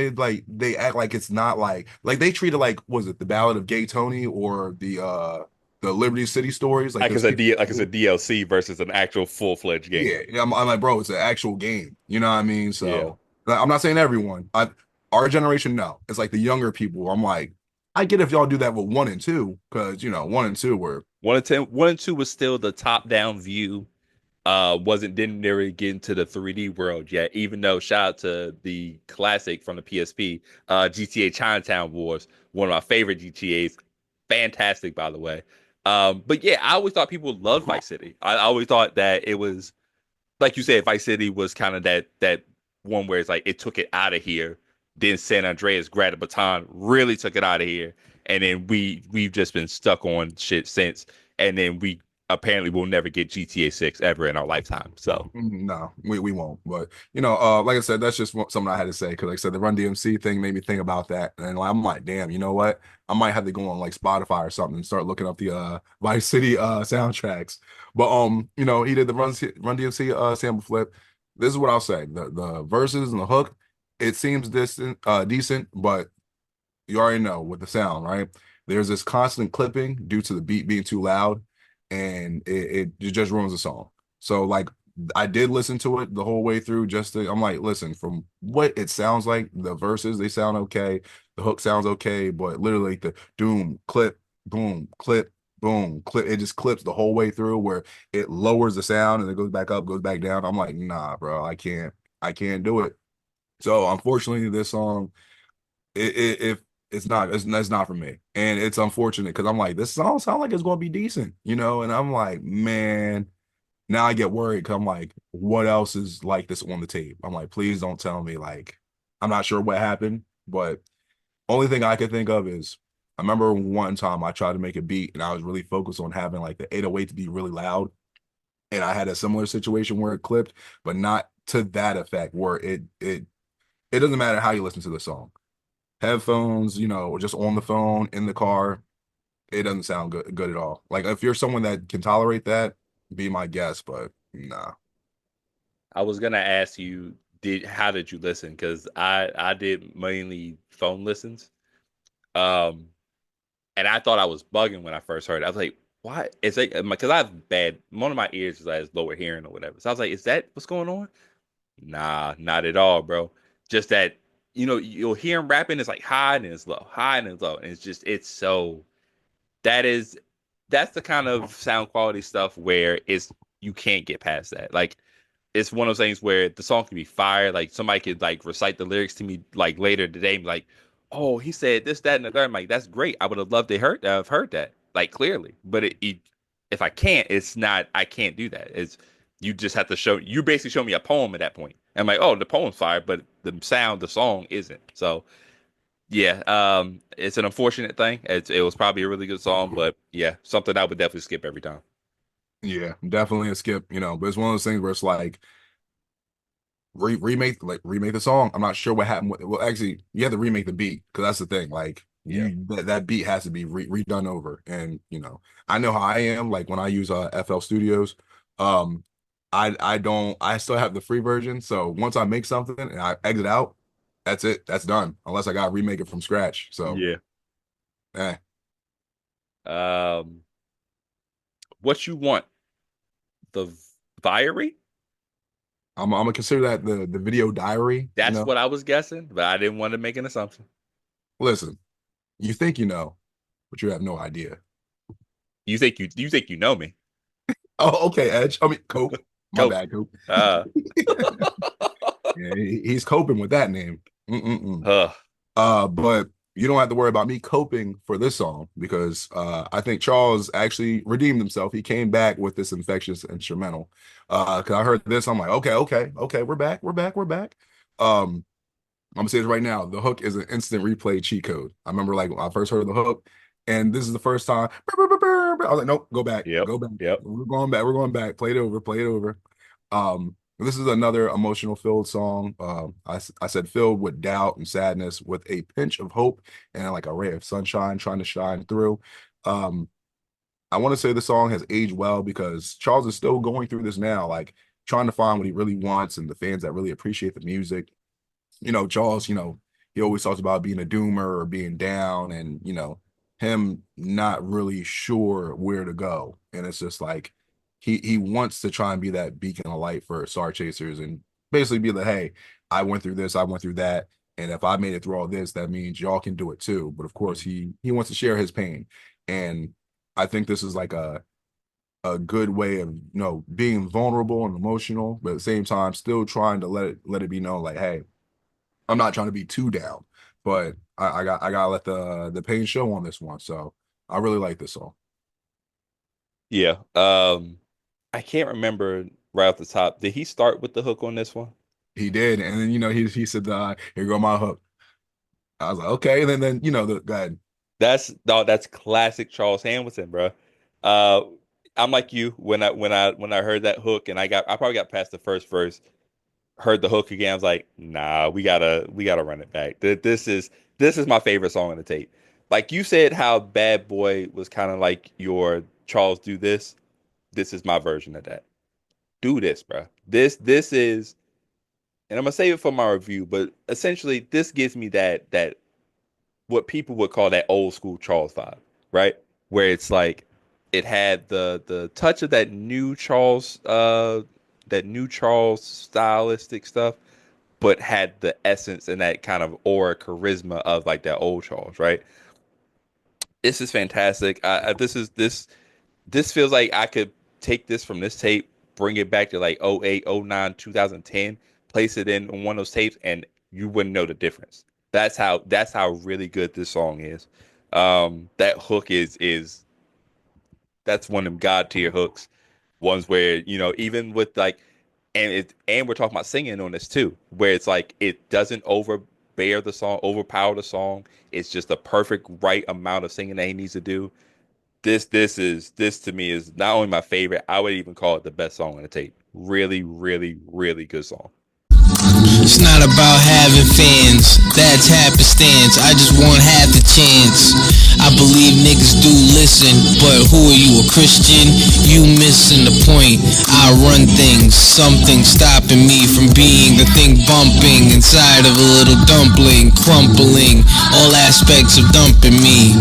Speaker 2: they act like it's not like they treat it like was it the Ballad of Gay Tony or the Liberty City stories? Like, there's people,
Speaker 1: Like it's a DLC versus an actual full-fledged game.
Speaker 2: yeah. I'm like, bro, it's an actual game. You know what I mean?
Speaker 1: Yeah.
Speaker 2: So like, I'm not saying everyone. Our generation, no. It's like the younger people. I'm like, I get if y'all do that with 1 and 2 because 1 and 2 were.
Speaker 1: 1 and 2 was still the top-down view. Didn't really get into the 3D world yet, even though shout out to the classic from the PSP, GTA Chinatown Wars, one of my favorite GTAs. Fantastic, by the way. But yeah, I always thought people loved Vice City. I always thought that it was like you said, Vice City was kind of that one where it's like it took it out of here. Then San Andreas grabbed the baton, really took it out of here, and then we've just been stuck on shit since. And then we apparently will never get GTA 6 ever in our lifetime. So
Speaker 2: No, we won't. But like I said, that's just something I had to say because, like I said, the Run DMC thing made me think about that, and I'm like, damn, you know what? I might have to go on like Spotify or something and start looking up the Vice City soundtracks. But he did the Run DMC sample flip. This is what I'll say: the verses and the hook, it seems decent, but you already know with the sound, right? There's this constant clipping due to the beat being too loud, and it just ruins the song. So like I did listen to it the whole way through I'm like, listen, from what it sounds like, the verses they sound okay, the hook sounds okay, but literally the doom, clip, boom, clip, boom, clip, it just clips the whole way through where it lowers the sound and it goes back up, goes back down. I'm like, nah, bro, I can't do it. So unfortunately, this song if it's not for me, and it's unfortunate because I'm like, this song sounds like it's going to be decent, and I'm like, man, now I get worried because I'm like, what else is like this on the tape? I'm like, please don't tell me like I'm not sure what happened, but only thing I could think of is I remember one time I tried to make a beat and I was really focused on having like the 808 to be really loud, and I had a similar situation where it clipped, but not to that effect where it doesn't matter how you listen to the song, headphones, or just on the phone in the car, it doesn't sound good at all. Like if you're someone that can tolerate that, be my guest, but nah.
Speaker 1: I was gonna ask you, how did you listen? Because I did mainly phone listens. Um, and I thought I was bugging when I first heard it. I was like, why? It's like because I have one of my ears has lower hearing or whatever. So I was like, is that what's going on? Nah, not at all, bro. Just that you'll hear him rapping. It's like high and it's low, high and it's low, and it's so that is that's the kind of sound quality stuff where it's you can't get past that. Like it's one of those things where the song can be fire. Like somebody could like recite the lyrics to me like later today, and be like, "Oh, he said this, that, and the third." I'm like, "That's great. I would have loved to have heard that like clearly." But if I can't, it's not. I can't do that. It's you just have to show. You basically show me a poem at that point. I'm like, "Oh, the poem's fire, but the sound, the song isn't." So yeah, it's an unfortunate thing. It was probably a really good song, but yeah, something I would definitely skip every time.
Speaker 2: Yeah, definitely a skip, but it's one of those things where it's like remake the song. I'm not sure what happened well, actually, you have to remake the beat because that's the thing. Like
Speaker 1: Yeah.
Speaker 2: that beat has to be redone over. And I know how I am. Like when I use FL Studios, um, I still have the free version. So once I make something and I exit out, that's it. That's done. Unless I got to remake it from scratch. So
Speaker 1: Yeah.
Speaker 2: eh.
Speaker 1: Um, what you want? The Viary?
Speaker 2: I'm gonna consider that the video diary.
Speaker 1: That's what I was guessing, but I didn't want to make an assumption.
Speaker 2: Listen, you think you know, but you have no idea.
Speaker 1: You think you know me?
Speaker 2: Oh, okay, Edge. I mean, Cope. My
Speaker 1: Cope.
Speaker 2: bad, Cope.
Speaker 1: Uh,
Speaker 2: Yeah, he's coping with that name. Mm-mm-mm.
Speaker 1: uh,
Speaker 2: But you don't have to worry about me coping for this song because I think Charles actually redeemed himself. He came back with this infectious instrumental. Because I heard this, I'm like, okay, we're back. I'm gonna say this right now. The hook is an instant replay cheat code. I remember like when I first heard the hook, and this is the first time. I was like, nope, go back,
Speaker 1: Yep.
Speaker 2: go back.
Speaker 1: Yep.
Speaker 2: We're going back. We're going back. Play it over. Play it over. This is another emotional filled song. I said filled with doubt and sadness, with a pinch of hope and like a ray of sunshine trying to shine through. Um, I want to say the song has aged well because Charles is still going through this now, like trying to find what he really wants and the fans that really appreciate the music. Charles, he always talks about being a doomer or being down and, him not really sure where to go. And it's just like he wants to try and be that beacon of light for Star Chasers and basically be like, hey, I went through this, I went through that. And if I made it through all this, that means y'all can do it too. But of course,
Speaker 1: Mhm.
Speaker 2: he wants to share his pain. And I think this is like a good way of being vulnerable and emotional, but at the same time still trying to let it be known like, hey, I'm not trying to be too down, but I gotta let the pain show on this one. So I really like this song.
Speaker 1: Yeah. I can't remember right off the top. Did he start with the hook on this one?
Speaker 2: He did, and then he said, "Here go my hook." I was like, okay, and then go ahead.
Speaker 1: That's no, that's classic Charles Hamilton, bro. Uh, I'm like you when I heard that hook and I probably got past the first verse, heard the hook again. I was like, nah, we gotta run it back. This is my favorite song on the tape. Like you said, how Bad Boy was kind of like your Charles do this. This is my version of that. Do this, bro. This is, and I'm gonna save it for my review, but essentially this gives me that what people would call that old school Charles vibe, right? Where it's like it had the touch of that new Charles stylistic stuff, but had the essence and that kind of aura charisma of like that old Charles, right? This is fantastic. This feels like I could take this from this tape, bring it back to like '08, '09, 2010, place it in on one of those tapes, and you wouldn't know the difference. That's how really good this song is. That hook is that's one of them god tier hooks, ones where even with like, and we're talking about singing on this too, where it's like it doesn't overpower the song. It's just the perfect right amount of singing that he needs to do. This to me is not only my favorite, I would even call it the best song on the tape. Really, really, really good song.
Speaker 3: It's not about having fans, that's happenstance. I just want half the chance. I believe niggas do listen, but who are you, a Christian? You missing the point. I run things, something stopping me from being the thing bumping inside of a little dumpling, crumpling all aspects of dumping me.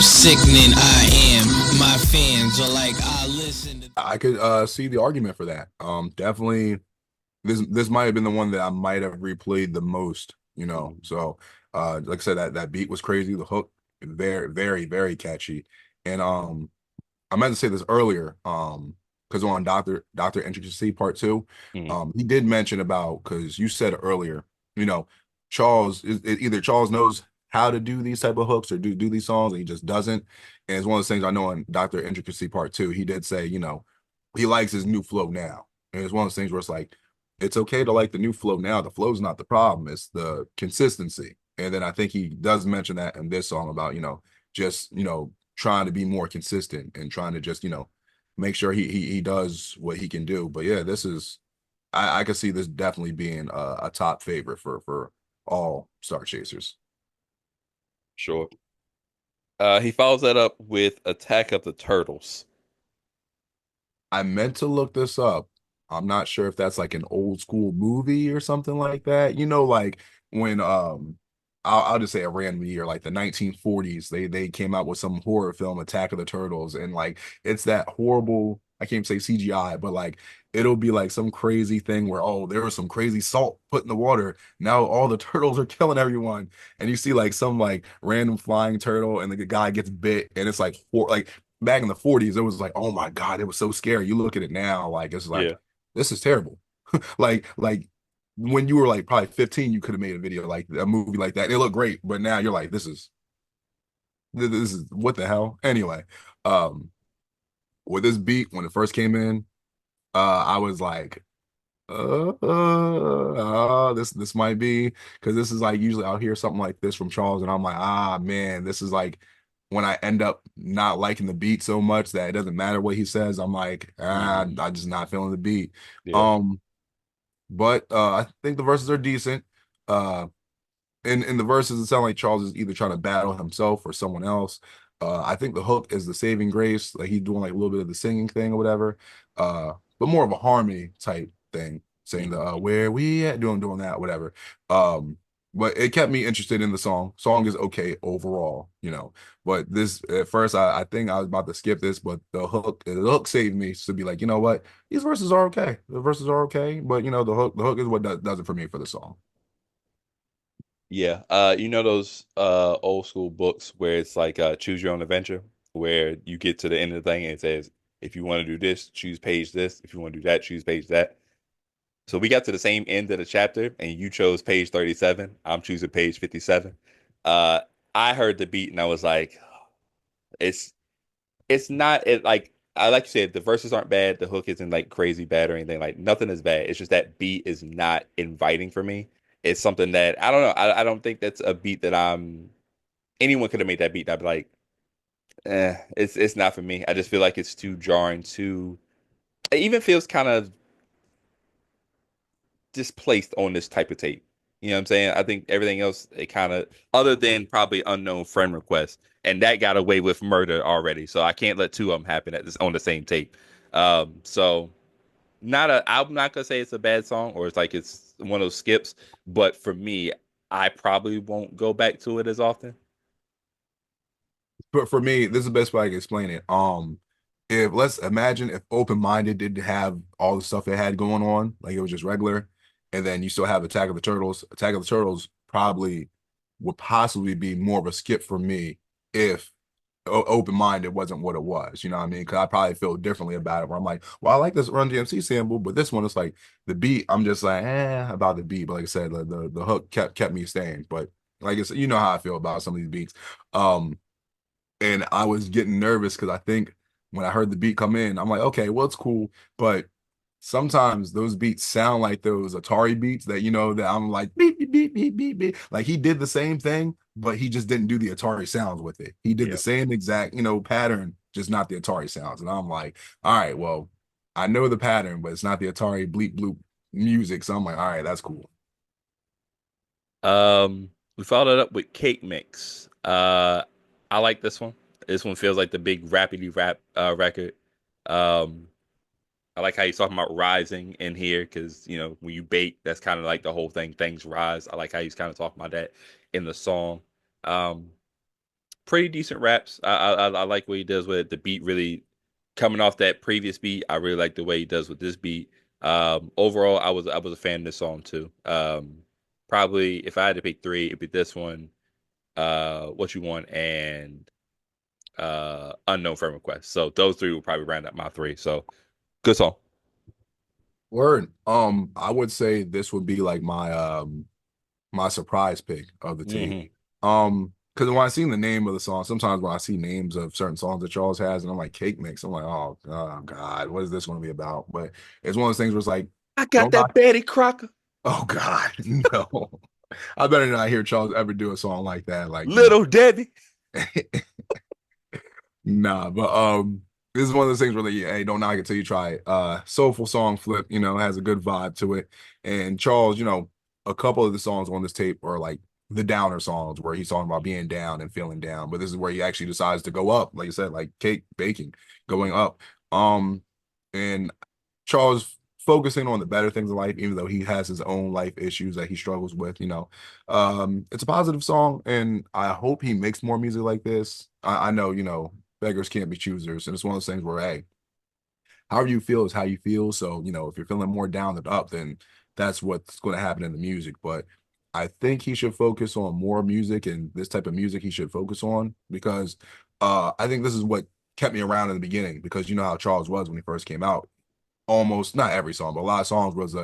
Speaker 3: Sickening I am. My fans are like, I listen to.
Speaker 2: I could see the argument for that. Definitely this might have been the one that I might have replayed the most.
Speaker 1: Mhm.
Speaker 2: So like I said, that beat was crazy. The hook very very very catchy, and I meant to say this earlier, because on Doctor Intricacy Part Two,
Speaker 1: Mhm.
Speaker 2: he did mention about because you said earlier, you know, Charles is either Charles knows how to do these type of hooks or do these songs, and he just doesn't. And it's one of the things I know in Doctor Intricacy Part Two, he did say, he likes his new flow now, and it's one of those things where it's like, it's okay to like the new flow now. The flow's not the problem; it's the consistency. And then I think he does mention that in this song about just trying to be more consistent and trying to just make sure he does what he can do. But yeah, this is I could see this definitely being a top favorite for all Star Chasers.
Speaker 1: Sure. He follows that up with Attack of the Turtles.
Speaker 2: I meant to look this up. I'm not sure if that's like an old school movie or something like that. Like when I'll just say a random year, like the 1940s, they came out with some horror film, Attack of the Turtles, and like it's that horrible, I can't say CGI, but like it'll be like some crazy thing where there was some crazy salt put in the water. Now all the turtles are killing everyone. And you see like some like random flying turtle and the guy gets bit and it's like back in the 40s, it was like, oh my God, it was so scary. You look at it now, like it's like
Speaker 1: Yeah.
Speaker 2: this is terrible. like when you were like probably 15, you could have made a video like a movie like that. It looked great, but now you're like, this is what the hell? Anyway, um, with this beat when it first came in, I was like, this might be because this is like usually I'll hear something like this from Charles, and I'm like, man, this is like when I end up not liking the beat so much that it doesn't matter what he says. I'm like,
Speaker 1: Hmm.
Speaker 2: I'm just not feeling the beat.
Speaker 1: Yeah.
Speaker 2: Um, but I think the verses are decent. Uh, in the verses, it sounds like Charles is either trying to battle himself or someone else. I think the hook is the saving grace, like he's doing like a little bit of the singing thing or whatever. But more of a harmony type thing, saying the
Speaker 1: Hmm.
Speaker 2: where we at, doing that, whatever. Um, but it kept me interested in the song. Song is okay overall, you know. But this at first, I think I was about to skip this, but the hook saved me to be like, you know what, these verses are okay. The verses are okay, but you know, the hook is what does it for me for the song.
Speaker 1: Yeah. You know those old school books where it's like choose your own adventure, where you get to the end of the thing and it says, if you want to do this, choose page this. If you want to do that, choose page that. So we got to the same end of the chapter and you chose page 37. I'm choosing page 57. Uh I heard the beat and I was like, it's it's not it like I like you said, the verses aren't bad, the hook isn't like crazy bad or anything. Like nothing is bad. It's just that beat is not inviting for me. It's something that I don't know. I don't think that's a beat that I'm anyone could have made that beat. I'd be like, it's not for me. I just feel like it's too jarring, too it even feels kind of displaced on this type of tape. You know what I'm saying? I think everything else, it kind of, other than probably unknown friend request, and that got away with murder already. So I can't let two of them happen at this on the same tape. So not a, I'm not gonna say it's a bad song or it's like it's one of those skips, but for me, I probably won't go back to it as often.
Speaker 2: But for me, this is the best way I can explain it. If let's imagine if Open Minded didn't have all the stuff it had going on, like it was just regular, and then you still have Attack of the Turtles. Attack of the Turtles probably would possibly be more of a skip for me if Open Minded wasn't what it was. You know what I mean? Because I probably feel differently about it. Where I'm like, well, I like this Run DMC sample, but this one is like the beat. I'm just like, about the beat. But like I said, the hook kept me staying. But like I said, you know how I feel about some of these beats. And I was getting nervous because I think when I heard the beat come in, I'm like, okay, well, it's cool, but sometimes those beats sound like those Atari beats that that I'm like beep beep beep beep beep beep. Like he did the same thing, but he just didn't do the Atari sounds with it. He did the
Speaker 1: Yeah.
Speaker 2: same exact pattern, just not the Atari sounds. And I'm like, all right, well, I know the pattern, but it's not the Atari bleep bloop music. So I'm like, all right, that's cool.
Speaker 1: We followed it up with Cake Mix. I like this one. This one feels like the big rappity rap record. Um, I like how he's talking about rising in here because when you bake, that's kind of like the whole thing. Things rise. I like how he's kind of talking about that in the song. Um, Pretty decent raps. I like what he does with it. The beat really coming off that previous beat. I really like the way he does with this beat. Overall, I was a fan of this song too. Probably if I had to pick three, it'd be this one, What You Want, and Unknown Friend Request. So those three will probably round up my three. So good song.
Speaker 2: Word. I would say this would be like my surprise pick of the tape.
Speaker 1: Hmm.
Speaker 2: Because when I seen the name of the song, sometimes when I see names of certain songs that Charles has, and I'm like Cake Mix, I'm like, oh God, what is this going to be about? But it's one of those things where it's like,
Speaker 1: I got
Speaker 2: don't
Speaker 1: that
Speaker 2: knock.
Speaker 1: Betty Crocker,
Speaker 2: Oh God, no. I better not hear Charles ever do a song like that. Like, no.
Speaker 1: Little Debbie.
Speaker 2: Nah, but this is one of those things where like, yeah, hey, don't knock it till you try it. Soulful song flip, has a good vibe to it. And Charles, a couple of the songs on this tape are like the downer songs where he's talking about being down and feeling down. But this is where he actually decides to go up, like I said, like cake baking, going up. And Charles focusing on the better things in life, even though he has his own life issues that he struggles with. It's a positive song, and I hope he makes more music like this. I know, beggars can't be choosers, and it's one of those things where, hey, however you feel is how you feel. So, if you're feeling more down than up, then that's what's going to happen in the music. But I think he should focus on more music, and this type of music he should focus on because I think this is what kept me around in the beginning because you know how Charles was when he first came out. Almost not every song, but a lot of songs was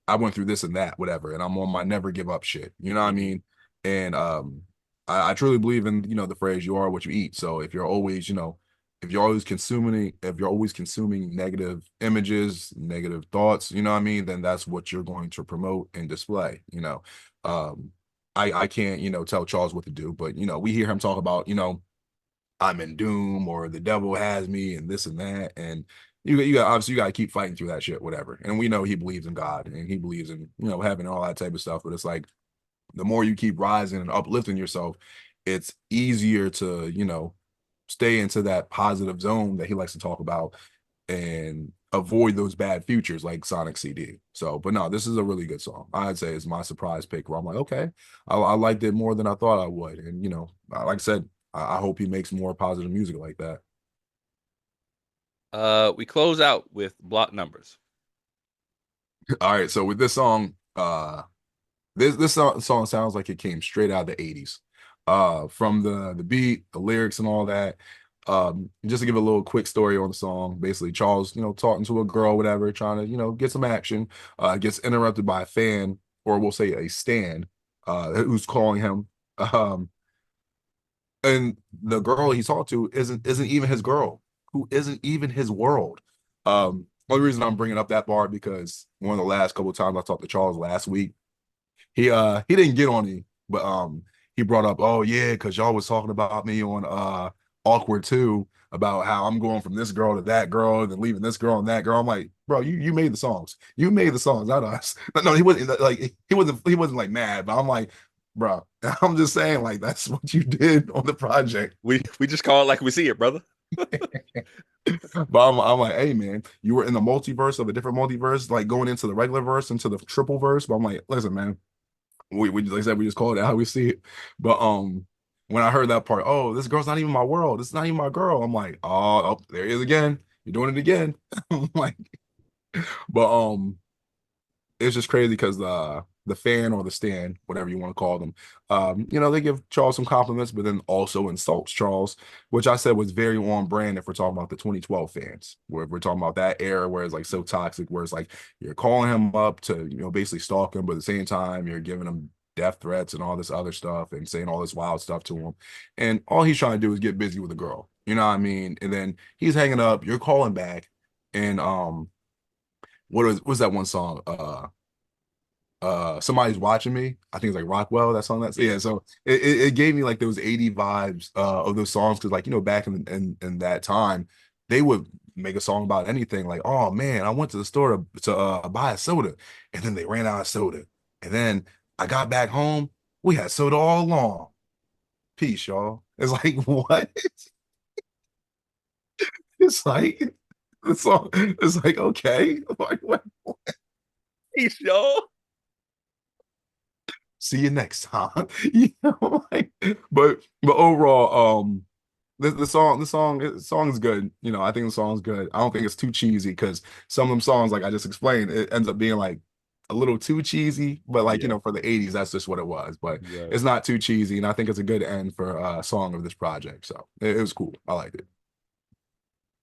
Speaker 2: I went through this and that, whatever, and I'm on my never give up shit. You know what I
Speaker 1: Mhm.
Speaker 2: mean? And I truly believe in, the phrase you are what you eat. So if you're always, if you're always consuming negative images, negative thoughts, you know what I mean, then that's what you're going to promote and display, Um I can't, tell Charles what to do, but we hear him talk about, I'm in doom or the devil has me and this and that. And you got obviously you got to keep fighting through that shit, whatever. And we know he believes in God and he believes in, having all that type of stuff. But it's like the more you keep rising and uplifting yourself, it's easier to, stay into that positive zone that he likes to talk about and avoid those bad futures like Sonic CD. So, but no, this is a really good song. I'd say it's my surprise pick where I'm like, okay, I liked it more than I thought I would. And, like I said, I hope he makes more positive music like that.
Speaker 1: We close out with block numbers.
Speaker 2: All right, so with this song, this song sounds like it came straight out of the 80s. From the beat, the lyrics and all that. Just to give a little quick story on the song, basically Charles, talking to a girl, whatever, trying to, get some action, gets interrupted by a fan, or we'll say a stan, who's calling him. Um, and the girl he talked to isn't even his girl, who isn't even his world. Only reason I'm bringing up that part because one of the last couple of times I talked to Charles last week, he didn't get on me, but he brought up, oh yeah, because y'all was talking about me on Awkward too, about how I'm going from this girl to that girl and then leaving this girl and that girl. I'm like, bro, you made the songs. You made the songs, not us. No, he wasn't like he wasn't like mad, but I'm like, bro, I'm just saying, like, that's what you did on the project.
Speaker 1: We just call it like we see it, brother.
Speaker 2: But I'm like, hey man, you were in the multiverse of a different multiverse, like going into the regular verse, into the triple verse. But I'm like, listen, man, we like I said, we just call it how we see it. But when I heard that part, oh, this girl's not even my world. This is not even my girl. I'm like, oh, there he is again. You're doing it again. I'm like, but it's just crazy because the fan or the stan, whatever you want to call them, they give Charles some compliments, but then also insults Charles, which I said was very on brand if we're talking about the 2012 fans, where if we're talking about that era where it's like so toxic, where it's like you're calling him up to, basically stalk him, but at the same time you're giving him death threats and all this other stuff and saying all this wild stuff to him. And all he's trying to do is get busy with a girl. You know what I mean? And then he's hanging up, you're calling back, and what's that one song? Somebody's watching me. I think it's like Rockwell, that song. That's yeah. So it gave me like those 80 vibes of those songs because like back in that time they would make a song about anything like, oh man, I went to the store to buy a soda and then they ran out of soda and then I got back home, we had soda all along. Peace, y'all. It's like what? It's like the song. It's like okay, like what?
Speaker 1: Peace, y'all.
Speaker 2: See you next time. Like, but overall, the song is good. I think the song's good. I don't think it's too cheesy because some of them songs, like I just explained, it ends up being like a little too cheesy. But like,
Speaker 1: Yeah.
Speaker 2: for the 80s, that's just what it was. But
Speaker 1: Right.
Speaker 2: it's not too cheesy, and I think it's a good end for a song of this project. So it was cool. I liked it.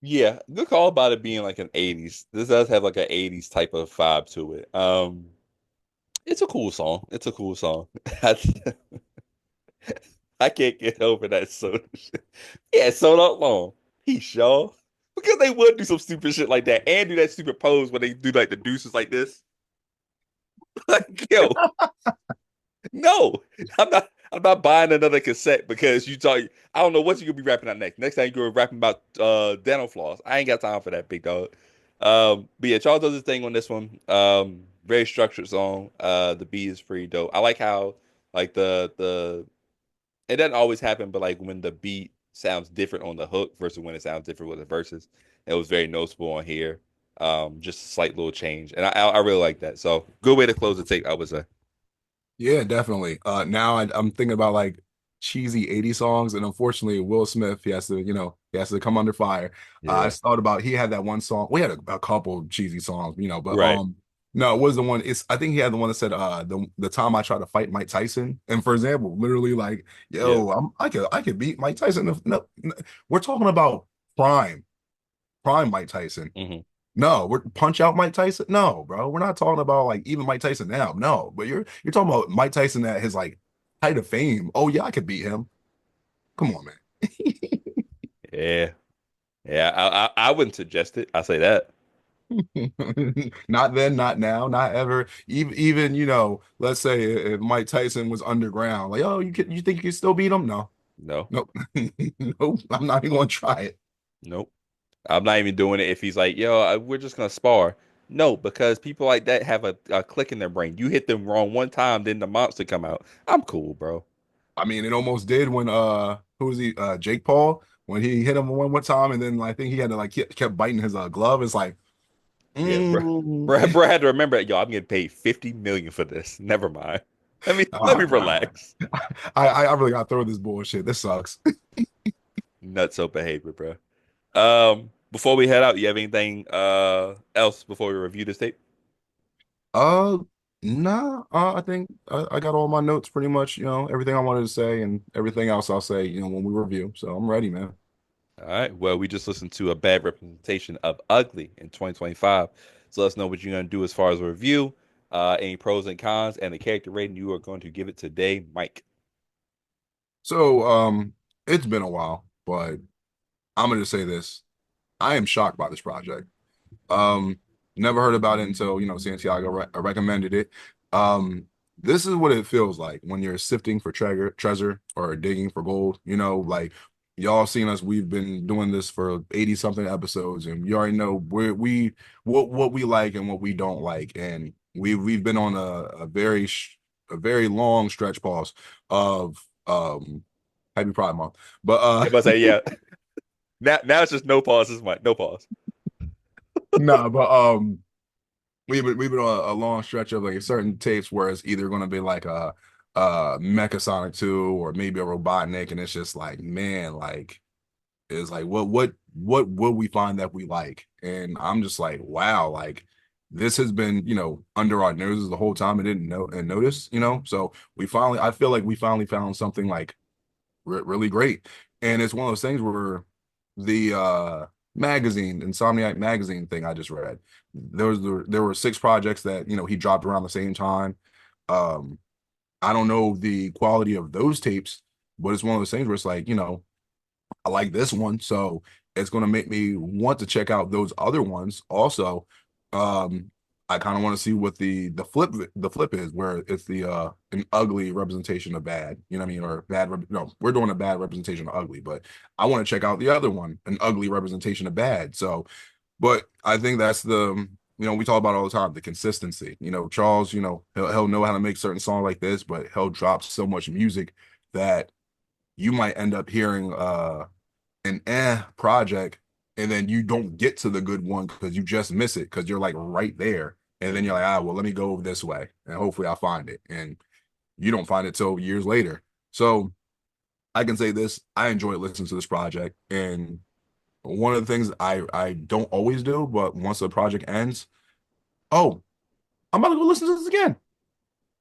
Speaker 1: Yeah, good call about it being like an 80s. This does have like an 80s type of vibe to it. It's a cool song. It's a cool song. I can't get over that soda shit. Yeah, so not long. Peace, y'all. Because they would do some stupid shit like that and do that stupid pose where they do like the deuces like this. Like, yo, no, I'm not buying another cassette because you talk. I don't know what you're gonna be rapping out next. Next time you're rapping about dental floss. I ain't got time for that, big dog. But yeah, Charles does his thing on this one. Very structured song. The beat is pretty dope. I like how like the it doesn't always happen, but like when the beat sounds different on the hook versus when it sounds different with the verses, it was very noticeable on here. Just a slight little change, and I really like that. So good way to close the tape, I would say.
Speaker 2: Yeah, definitely. Now I'm thinking about like cheesy 80 songs, and unfortunately, Will Smith, he has to come under fire. I
Speaker 1: Yeah.
Speaker 2: just thought about he had that one song. We had a couple cheesy songs, but
Speaker 1: Right.
Speaker 2: no, it was the one. I think he had the one that said the time I tried to fight Mike Tyson, and for example, literally like,
Speaker 1: Yeah.
Speaker 2: yo, I could beat Mike Tyson. No, no, we're talking about prime Mike Tyson.
Speaker 1: Hmm.
Speaker 2: No, we're punch out Mike Tyson. No, bro, we're not talking about like even Mike Tyson now. No, but you're talking about Mike Tyson at his like height of fame. Oh yeah, I could beat him. Come on, man.
Speaker 1: Yeah, yeah. I wouldn't suggest it. I say that.
Speaker 2: Not then, not now, not ever. Even let's say if Mike Tyson was underground, like, oh, you think you can still beat him? No,
Speaker 1: No,
Speaker 2: nope, nope. I'm not even gonna try it.
Speaker 1: nope. I'm not even doing it if he's like, yo, we're just gonna spar. No, because people like that have a click in their brain. You hit them wrong one time, then the monster come out. I'm cool, bro.
Speaker 2: I mean, it almost did when who was he? Jake Paul when he hit him one time, and then I think he had to like kept biting his glove. It's like,
Speaker 1: Yeah, bro.
Speaker 2: mm,
Speaker 1: Bro had to remember, yo, I'm getting paid 50 million for this. Never mind. Let me
Speaker 2: uh,
Speaker 1: relax.
Speaker 2: I really gotta throw this bullshit. This sucks.
Speaker 1: Nutso behavior, bro. Before we head out, you have anything else before we review this tape?
Speaker 2: Uh, nah. I think I got all my notes pretty much. Everything I wanted to say and everything else I'll say. When we review. So I'm ready, man.
Speaker 1: All right. Well, we just listened to a bad representation of Ugly in 2025. So let us know what you're going to do as far as a review, any pros and cons, and the character rating you are going to give it today, Mike.
Speaker 2: So it's been a while, but I'm gonna say this. I am shocked by this project. Um, Never heard about it until Santiago recommended it. Um, this is what it feels like when you're sifting for treasure or digging for gold. Like y'all seen us. We've been doing this for 80 something episodes, and you already know what we like and what we don't like, and we've been on a very long stretch pause of Happy Pride Month, but
Speaker 1: Yeah, but say yeah. Now it's just no pauses, Mike. No pause.
Speaker 2: no, but we've been on a long stretch of like certain tapes where it's either going to be like a Mecha Sonic 2 or maybe a Robotnik, and it's just like, man, like it's like what will we find that we like? And I'm just like, wow, like this has been under our noses the whole time and didn't know and notice. So I feel like we finally found something like really great. And it's one of those things where the Insomniac magazine thing I just read, there were six projects that he dropped around the same time. Um, I don't know the quality of those tapes, but it's one of those things where it's like, I like this one, so it's going to make me want to check out those other ones. Also, um, I kind of want to see what the flip is, where it's the an ugly representation of bad. You know what I mean? Or bad. No, we're doing a bad representation of ugly, but I want to check out the other one, an ugly representation of bad. So, but I think that's we talk about all the time, the consistency. Charles, he'll know how to make certain songs like this, but he'll drop so much music that you might end up hearing an project, and then you don't get to the good one because you just miss it because you're like right there. And then you're like, well, let me go this way and hopefully I'll find it. And you don't find it till years later. So I can say this, I enjoy listening to this project. And one of the things I don't always do, but once the project ends, oh, I'm about to go listen to this again.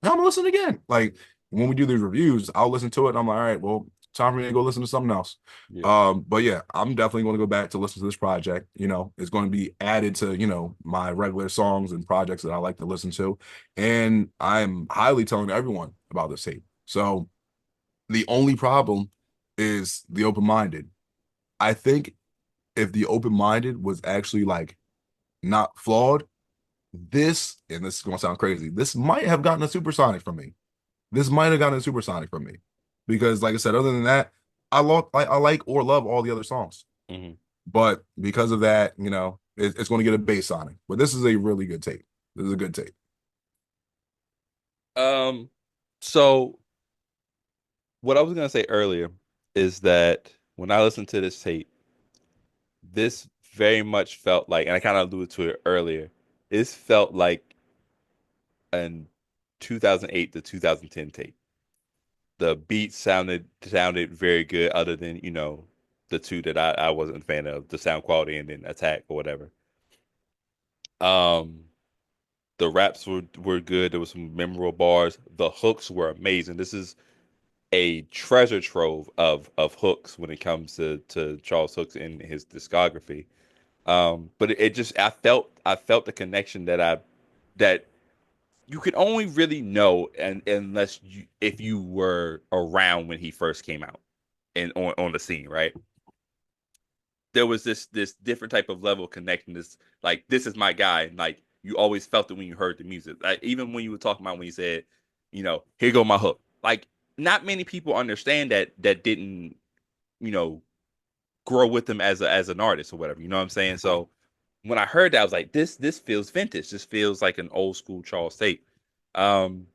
Speaker 2: I'm gonna listen again. Like when we do these reviews, I'll listen to it. And I'm like, all right, well, time for me to go listen to something else.
Speaker 1: Yeah.
Speaker 2: But yeah, I'm definitely going to go back to listen to this project. It's going to be added to my regular songs and projects that I like to listen to, and I'm highly telling everyone about this tape. So the only problem is the open-minded. I think if the open-minded was actually like not flawed, and this is going to sound crazy, this might have gotten a supersonic from me. This might have gotten a supersonic from me because, like I said, other than that, I like or love all the other songs.
Speaker 1: Hmm.
Speaker 2: But because of that, it's going to get a bass sonic. But this is a really good tape. This is a good tape.
Speaker 1: Um, so what I was gonna say earlier is that when I listened to this tape, this very much felt like, and I kind of alluded to it earlier, this felt like an 2008 to 2010 tape. The beat sounded very good, other than the two that I wasn't a fan of, the sound quality and then Attack or whatever. Um, the raps were good. There was some memorable bars. The hooks were amazing. This is a treasure trove of hooks when it comes to Charles Hooks in his discography. But it just I felt the connection that you can only really know and unless you if you were around when he first came out and on the scene, right? There was this different type of level of connection. This like this is my guy. And like you always felt it when you heard the music. Like even when you were talking about when you said, here go my hook. Like not many people understand that didn't, you know, grow with him as an artist or whatever. You know what I'm saying? So when I heard that, I was like, this feels vintage. This feels like an old school Charles tape. Um,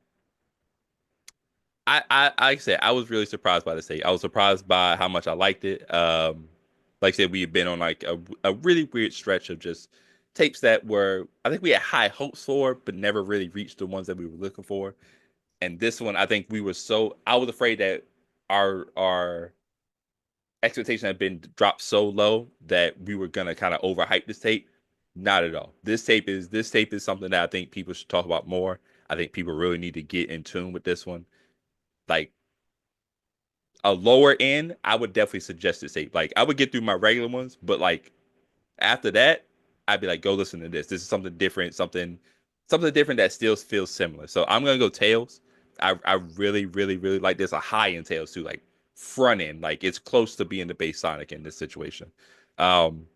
Speaker 1: like I said, I was really surprised by the tape. I was surprised by how much I liked it. Like I said, we had been on like a really weird stretch of just tapes that were I think we had high hopes for, but never really reached the ones that we were looking for. And this one, I think we were so I was afraid that our expectation had been dropped so low that we were gonna kind of overhype this tape. Not at all. This tape is something that I think people should talk about more. I think people really need to get in tune with this one. Like a lower end, I would definitely suggest this tape. Like I would get through my regular ones, but like after that, I'd be like, go listen to this. This is something different, something different that still feels similar. So I'm gonna go Tails. I really, really, really like this. A high end Tails too, like front end, like it's close to being the base Sonic in this situation. Um,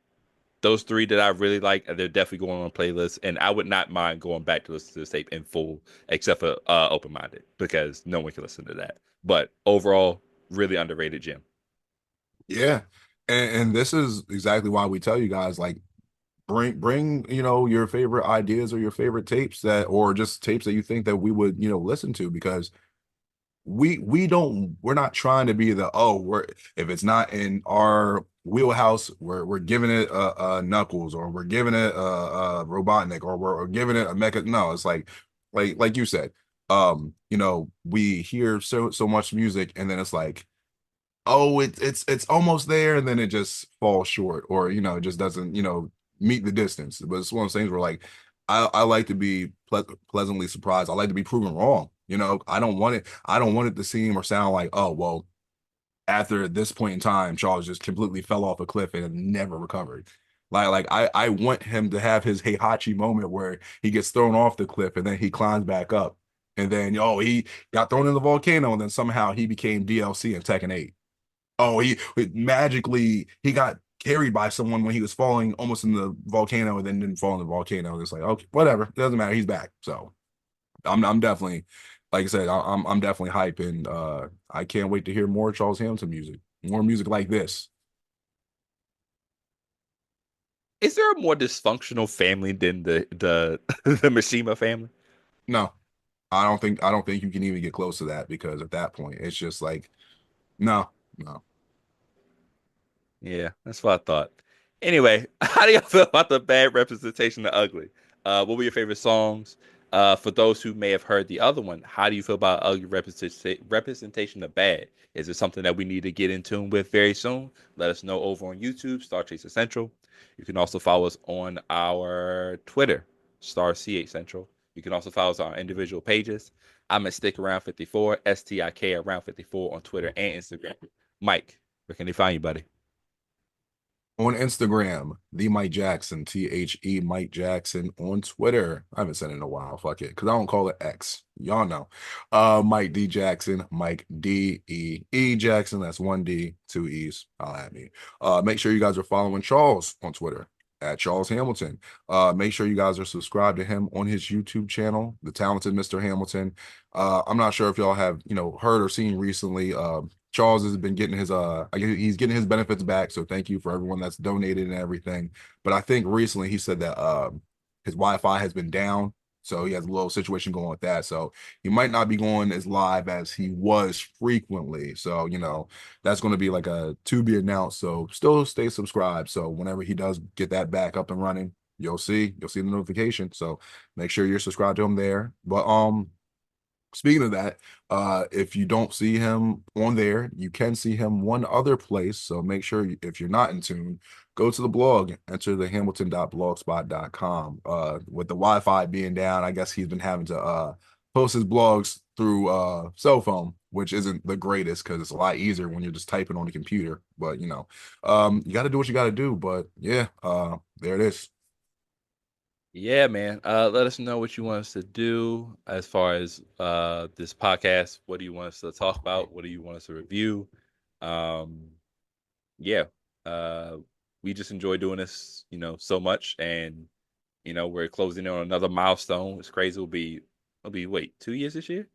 Speaker 1: those three that I really like, they're definitely going on playlists, and I would not mind going back to listen to this tape in full, except for Open Minded, because no one can listen to that. But overall, really underrated gem.
Speaker 2: Yeah. And this is exactly why we tell you guys like bring your favorite ideas or your favorite tapes that or just tapes that you think that we would listen to because we're not trying to be the we're if it's not in our wheelhouse we're giving it a Knuckles or we're giving it a Robotnik or we're giving it a Mecha. No, it's like you said, we hear so much music and then it's like, oh, it's almost there, and then it just falls short, or it just doesn't, meet the distance. But it's one of those things where like I like to be pleasantly surprised. I like to be proven wrong. I don't want it to seem or sound like, oh, well, after this point in time, Charles just completely fell off a cliff and never recovered. I want him to have his Heihachi moment where he gets thrown off the cliff and then he climbs back up. And then, he got thrown in the volcano and then somehow he became DLC in Tekken 8. Oh, he magically he got carried by someone when he was falling almost in the volcano and then didn't fall in the volcano. It's like, okay, whatever. It doesn't matter. He's back. So I'm definitely, like I said, I'm definitely hype and I can't wait to hear more Charles Hamilton music. More music like this.
Speaker 1: Is there a more dysfunctional family than the the Mishima family?
Speaker 2: No, I don't think you can even get close to that because at that point it's just like, no, no.
Speaker 1: Yeah, that's what I thought. Anyway, how do y'all feel about the bad representation of Ugly? What were your favorite songs? For those who may have heard the other one, how do you feel about Ugly representation of bad? Is it something that we need to get in tune with very soon? Let us know over on YouTube, Star Chaser Central. You can also follow us on our Twitter, Star CH Central. You can also follow us on our individual pages. I'm at Stick Around 54, STIK Around 54 on Twitter and Instagram. Mike, where can they find you, buddy?
Speaker 2: On Instagram, the Mike Jackson, Mike Jackson. On Twitter, I haven't said it in a while. Fuck it, because I don't call it X. Y'all know. Mike D Jackson, Mike D Jackson. That's one D, two E's. I'll at me. Make sure you guys are following Charles on Twitter at Charles Hamilton. Make sure you guys are subscribed to him on his YouTube channel, The Talented Mr. Hamilton. I'm not sure if y'all have heard or seen recently. Charles has been getting his I guess he's getting his benefits back. So thank you for everyone that's donated and everything. But I think recently he said that his Wi-Fi has been down. So he has a little situation going with that. So he might not be going as live as he was frequently. So, that's going to be like a to be announced. So still stay subscribed. So whenever he does get that back up and running, you'll see the notification. So make sure you're subscribed to him there. But speaking of that, if you don't see him on there, you can see him one other place. So make sure if you're not in tune, go to the blog, enter the hamilton.blogspot.com. With the Wi-Fi being down, I guess he's been having to post his blogs through cell phone, which isn't the greatest because it's a lot easier when you're just typing on the computer. But you got to do what you got to do. But yeah, there it is.
Speaker 1: Yeah, man. Let us know what you want us to do as far as this podcast. What do you want us to talk about? What do you want us to review? Um, yeah. Uh, we just enjoy doing this, so much, and we're closing in on another milestone. It's crazy. It'll be wait, 2 years this year?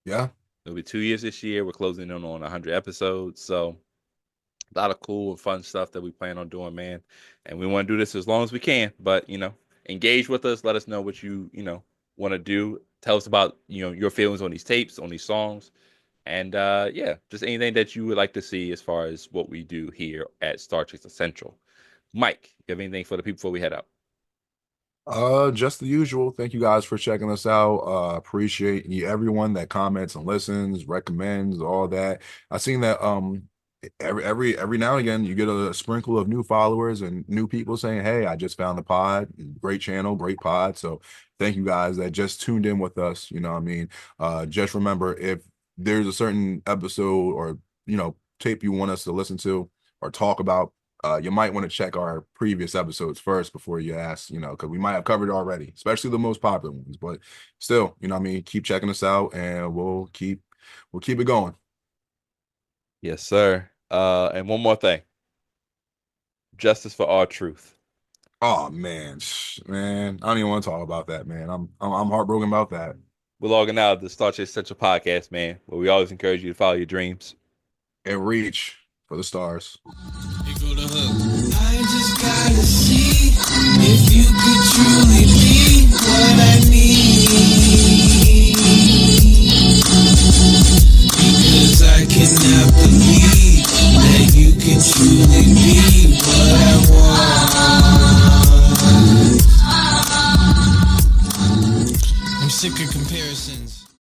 Speaker 2: Yeah.
Speaker 1: It'll be 2 years this year. We're closing in on 100 episodes. So a lot of cool and fun stuff that we plan on doing, man. And we want to do this as long as we can. But engage with us. Let us know what you want to do. Tell us about your feelings on these tapes, on these songs, and yeah, just anything that you would like to see as far as what we do here at StarCHaser Central. Mike, you have anything for the people before we head out?
Speaker 2: Just the usual. Thank you guys for checking us out. Appreciate everyone that comments and listens, recommends, all that. I seen that every now and again you get a sprinkle of new followers and new people saying, "Hey, I just found the pod. Great channel, great pod." So thank you guys that just tuned in with us. You know what I mean? Just remember, if there's a certain episode or tape you want us to listen to or talk about, you might want to check our previous episodes first before you ask, because we might have covered it already, especially the most popular ones. But still, what I mean, keep checking us out, and we'll keep it going.
Speaker 1: Yes, sir. And one more thing. Justice for our truth.
Speaker 2: Oh man, man, I don't even want to talk about that, man. I'm heartbroken about that.
Speaker 1: We're logging out of the StarCHaser Central podcast, man, where we always encourage you to follow your dreams
Speaker 2: And reach for the stars.
Speaker 3: Here go the hook. I just gotta see if you could truly be what I need. Because I cannot believe that you can truly be what I want. I'm sick of comparisons.